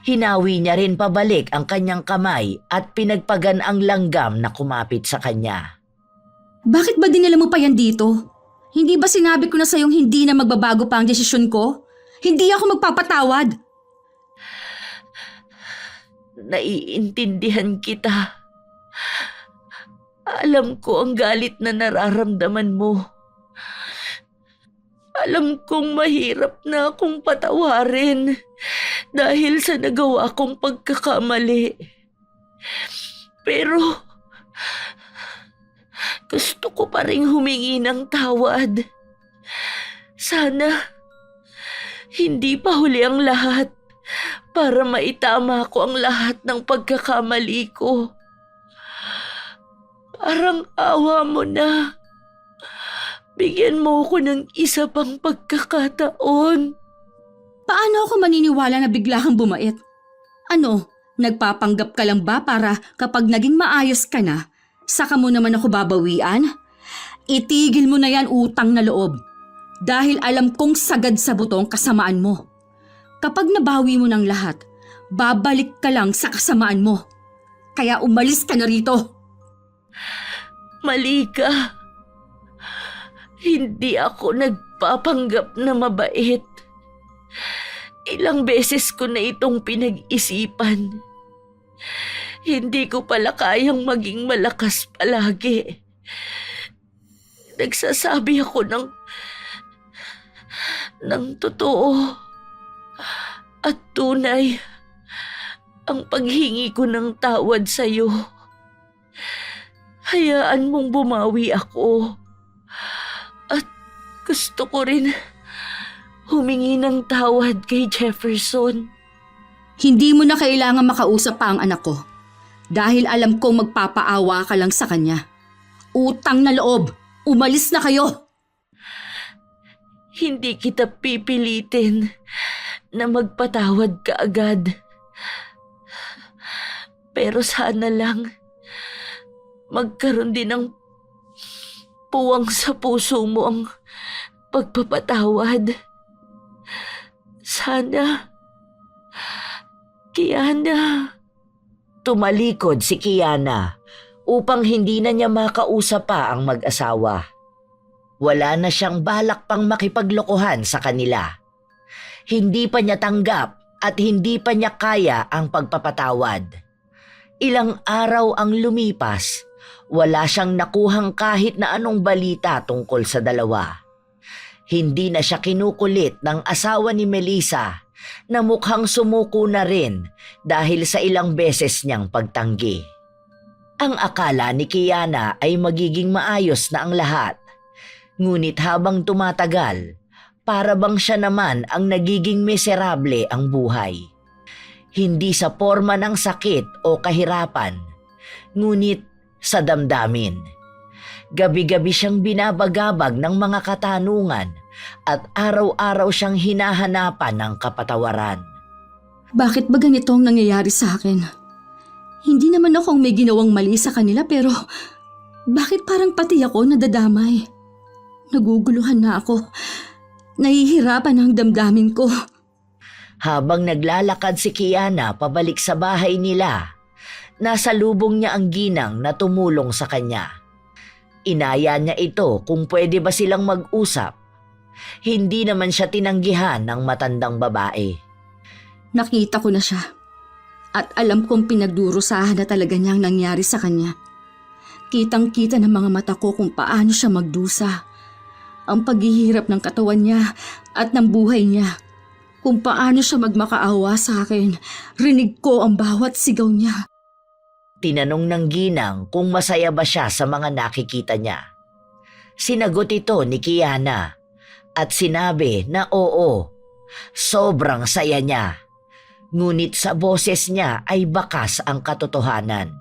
Hinawi niya rin pabalik ang kanyang kamay at pinagpagan ang langgam na kumapit sa kanya. Bakit ba dinala mo pa yan dito? Hindi ba sinabi ko na sa'yong hindi na magbabago pa ang desisyon ko? Hindi ako magpapatawad. Naiintindihan kita. Alam ko ang galit na nararamdaman mo. Alam kong mahirap na akong patawarin dahil sa nagawa kong pagkakamali. Pero gusto ko pa rin humingi ng tawad. Sana hindi pa huli ang lahat para maitama ko ang lahat ng pagkakamali ko. Parang awa mo na. Bigyan mo ko ng isa pang pagkakataon. Paano ako maniniwala na bigla kang bumait? Ano, nagpapanggap ka lang ba para kapag naging maayos ka na, saka mo naman ako babawian? Itigil mo na yan, utang na loob. Dahil alam kong sagad sa buto ang kasamaan mo. Kapag nabawi mo ng lahat, babalik ka lang sa kasamaan mo. Kaya umalis ka na rito. Malika, hindi ako nagpapanggap na mabait. Ilang beses ko na itong pinag-isipan. Hindi ko pala kayang maging malakas palagi. Nagsasabi ako ng totoo at tunay ang paghingi ko ng tawad sa'yo. Hayaan mong bumawi ako. At gusto ko rin humingi ng tawad kay Jefferson. Hindi mo na kailangan makausap pa ang anak ko. Dahil alam kong magpapaawa ka lang sa kanya. Utang na loob, umalis na kayo! Hindi kita pipilitin na magpatawad ka agad. Pero sana lang magkaroon din ng puwang sa puso mo ang pagpapatawad. Sana, Kiana. Tumalikod si Kiana upang hindi na niya makausap pa ang mag-asawa. Wala na siyang balak pang makipaglokohan sa kanila. Hindi pa niya tanggap at hindi pa niya kaya ang pagpapatawad. Ilang araw ang lumipas, wala siyang nakuhang kahit na anong balita tungkol sa dalawa. Hindi na siya kinukulit ng asawa ni Melissa na mukhang sumuko na rin dahil sa ilang beses niyang pagtanggi. Ang akala ni Kiana ay magiging maayos na ang lahat. Ngunit habang tumatagal, para bang siya naman ang nagiging miserable ang buhay. Hindi sa forma ng sakit o kahirapan, ngunit sa damdamin. Gabi-gabi siyang binabagabag ng mga katanungan at araw-araw siyang hinahanapan ng kapatawaran. Bakit ba ganito ang nangyayari sa akin? Hindi naman akong may ginawang mali sa kanila pero bakit parang pati ako nadadamay? Naguguluhan na ako. Nahihirapan ang damdamin ko. Habang naglalakad si Kiana pabalik sa bahay nila, nasa lubong niya ang ginang na tumulong sa kanya. Inaya niya ito kung pwede ba silang mag-usap. Hindi naman siya tinanggihan ng matandang babae. Nakita ko na siya. At alam kong pinagdurusahan na talaga niyang nangyari sa kanya. Kitang-kita ng mga mata ko kung paano siya magdusa. Ang paghihirap ng katawan niya at ng buhay niya. Kung paano siya magmakaawa sa akin. Rinig ko ang bawat sigaw niya. Tinanong ng ginang kung masaya ba siya sa mga nakikita niya. Sinagot ito ni Kiana at sinabi na oo, sobrang saya niya. Ngunit sa boses niya ay bakas ang katotohanan.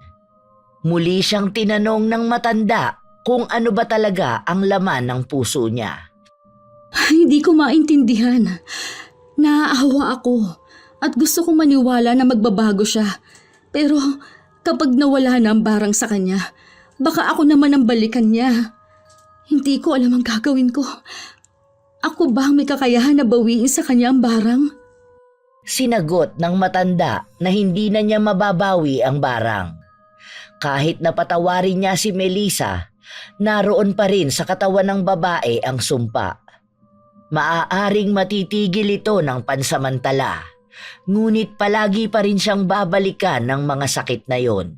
Muli siyang tinanong ng matanda kung ano ba talaga ang laman ng puso niya. Hindi ko maintindihan. Naaawa ako at gusto kong maniwala na magbabago siya. Pero kapag nawala na ang barang sa kanya, baka ako naman ang balikan niya. Hindi ko alam ang gagawin ko. Ako ba ang may kakayahan na bawiin sa kanya ang barang? Sinagot ng matanda na hindi na niya mababawi ang barang. Kahit napatawarin niya si Melissa, naroon pa rin sa katawan ng babae ang sumpa. Maaaring matitigil ito ng pansamantala, ngunit palagi pa rin siyang babalikan ng mga sakit na yon.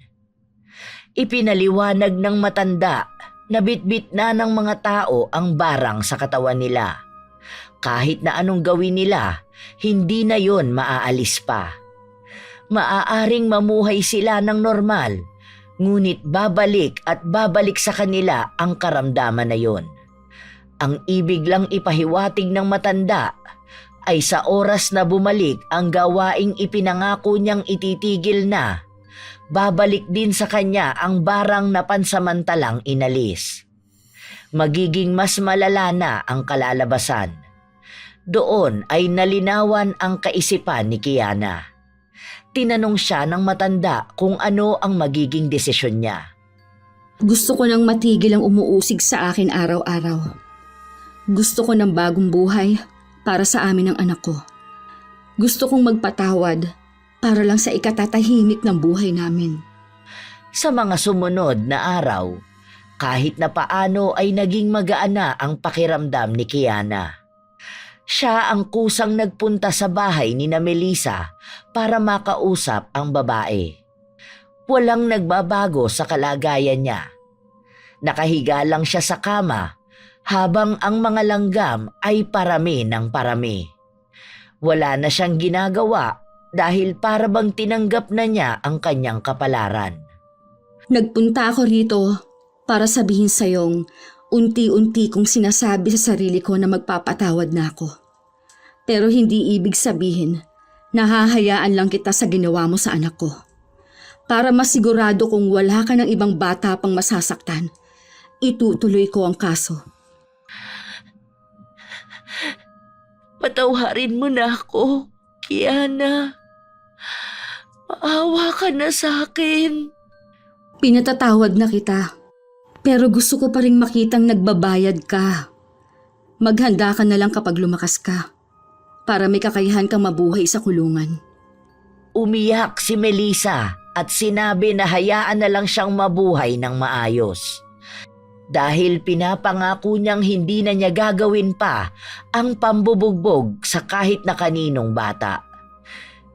Ipinaliwanag ng matanda na bitbit na ng mga tao ang barang sa katawan nila. Kahit na anong gawin nila, hindi na yon maaalis pa. Maaaring mamuhay sila ng normal, ngunit babalik at babalik sa kanila ang karamdaman na yon. Ang ibig lang ipahiwatig ng matanda ay sa oras na bumalik ang gawaing ipinangako niyang ititigil na, babalik din sa kanya ang barang na pansamantalang inalis. Magiging mas malala na ang kalalabasan. Doon ay nalinawan ang kaisipan ni Kiana. Tinanong siya ng matanda kung ano ang magiging desisyon niya. Gusto ko nang matigil ang umuusig sa akin araw-araw. Gusto ko ng bagong buhay para sa amin ng anak ko. Gusto kong magpatawad para lang sa ikatatahimik ng buhay namin. Sa mga sumunod na araw, kahit na paano ay naging magaan na ang pakiramdam ni Kiana. Siya ang kusang nagpunta sa bahay ni na Melissa para makausap ang babae. Walang nagbabago sa kalagayan niya. Nakahiga lang siya sa kama habang ang mga langgam ay parami ng parami. Wala na siyang ginagawa dahil para bang tinanggap na niya ang kanyang kapalaran. Nagpunta ako rito para sabihin sa'yong unti-unti kong sinasabi sa sarili ko na magpapatawad na ako. Pero hindi ibig sabihin na hahayaan lang kita sa ginawa mo sa anak ko. Para masigurado kung wala ka ng ibang bata pang masasaktan, itutuloy ko ang kaso. Patawarin mo na ako, Kiana. Maawa ka na sa akin. Pinatatawad na kita, pero gusto ko pa rin makitang nagbabayad ka. Maghanda ka na lang kapag lumakas ka, para may kakayahan kang mabuhay sa kulungan. Umiyak si Melissa at sinabi na hayaan na lang siyang mabuhay ng maayos. Dahil pinapangako niyang hindi na niya gagawin pa ang pambubugbog sa kahit na kaninong bata.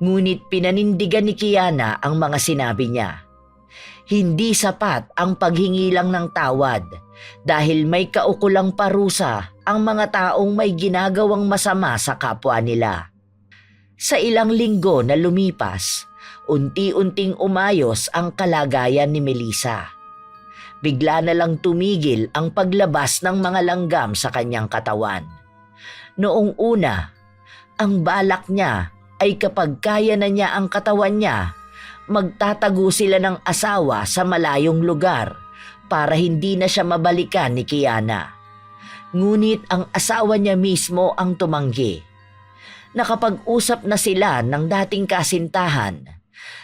Ngunit pinanindigan ni Kiana ang mga sinabi niya. Hindi sapat ang paghingi lang ng tawad dahil may kaukulang parusa ang mga taong may ginagawang masama sa kapwa nila. Sa ilang linggo na lumipas, unti-unting umayos ang kalagayan ni Melissa. Bigla na lang tumigil ang paglabas ng mga langgam sa kanyang katawan. Noong una, ang balak niya ay kapag kaya na niya ang katawan niya, magtatago sila ng asawa sa malayong lugar para hindi na siya mabalikan ni Kiana. Ngunit ang asawa niya mismo ang tumanggi. Nakapag-usap na sila ng dating kasintahan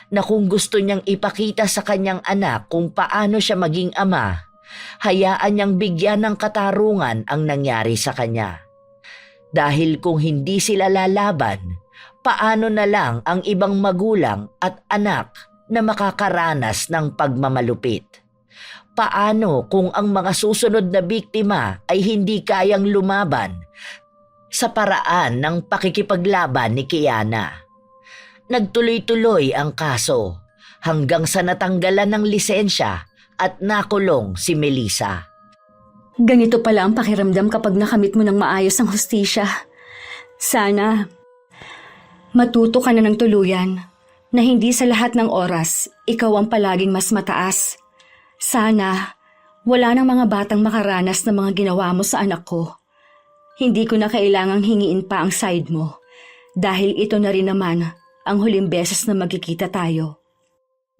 na kung gusto niyang ipakita sa kanyang anak kung paano siya maging ama, hayaan niyang bigyan ng katarungan ang nangyari sa kanya. Dahil kung hindi sila lalaban, paano na lang ang ibang magulang at anak na makakaranas ng pagmamalupit? Paano kung ang mga susunod na biktima ay hindi kayang lumaban sa paraan ng pakikipaglaban ni Kiana? Nagtuloy-tuloy ang kaso hanggang sa natanggalan ng lisensya at nakulong si Melissa. Ganito pala ang pakiramdam kapag nakamit mo ng maayos ang hustisya. Sana matuto ka na ng tuluyan na hindi sa lahat ng oras ikaw ang palaging mas mataas. Sana wala nang mga batang makaranas ng mga ginawa mo sa anak ko. Hindi ko na kailangang hingiin pa ang side mo dahil ito na rin naman ang huling beses na magkikita tayo.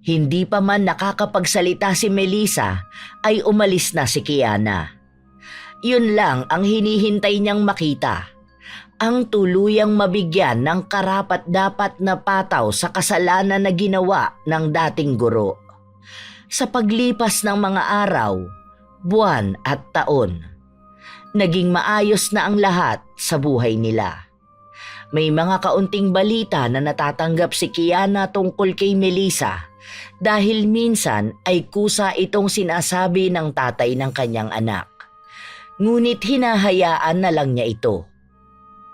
Hindi pa man nakakapagsalita si Melissa ay umalis na si Kiana. Yun lang ang hinihintay niyang makita. Ang tuluyang mabigyan ng karapat-dapat na pataw sa kasalanan na ginawa ng dating guro. Sa paglipas ng mga araw, buwan at taon, naging maayos na ang lahat sa buhay nila. May mga kaunting balita na natatanggap si Kiana tungkol kay Melissa dahil minsan ay kusa itong sinasabi ng tatay ng kanyang anak. Ngunit hinahayaan na lang niya ito.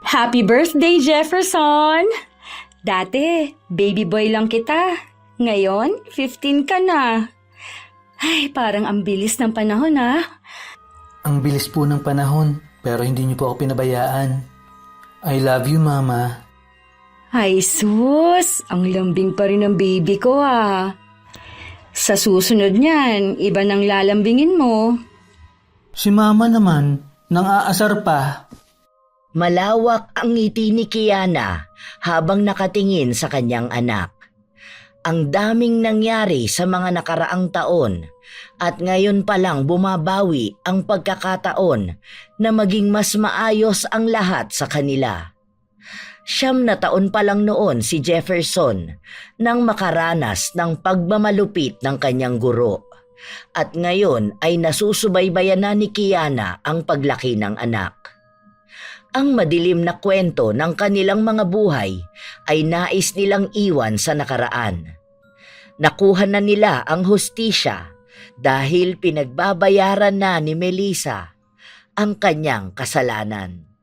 Happy birthday, Jefferson! Dati, baby boy lang kita. Ngayon, 15 ka na. Ay, parang ang bilis ng panahon, ha? Ang bilis po ng panahon, pero hindi niyo po ako pinabayaan. I love you, Mama. Ay, sus! Ang lambing pa rin ng baby ko, ha? Sa susunod niyan, iba nang lalambingin mo. Si Mama naman, nang aasar pa. Malawak ang ngiti ni Kiana habang nakatingin sa kanyang anak. Ang daming nangyari sa mga nakaraang taon at ngayon pa lang bumabawi ang pagkakataon na maging mas maayos ang lahat sa kanila. 9 na taon pa lang noon si Jefferson nang makaranas ng pagmamalupit ng kanyang guro at ngayon ay nasusubaybayan na ni Kiana ang paglaki ng anak. Ang madilim na kwento ng kanilang mga buhay ay nais nilang iwan sa nakaraan. Nakuha na nila ang hustisya dahil pinagbabayaran na ni Melissa ang kanyang kasalanan.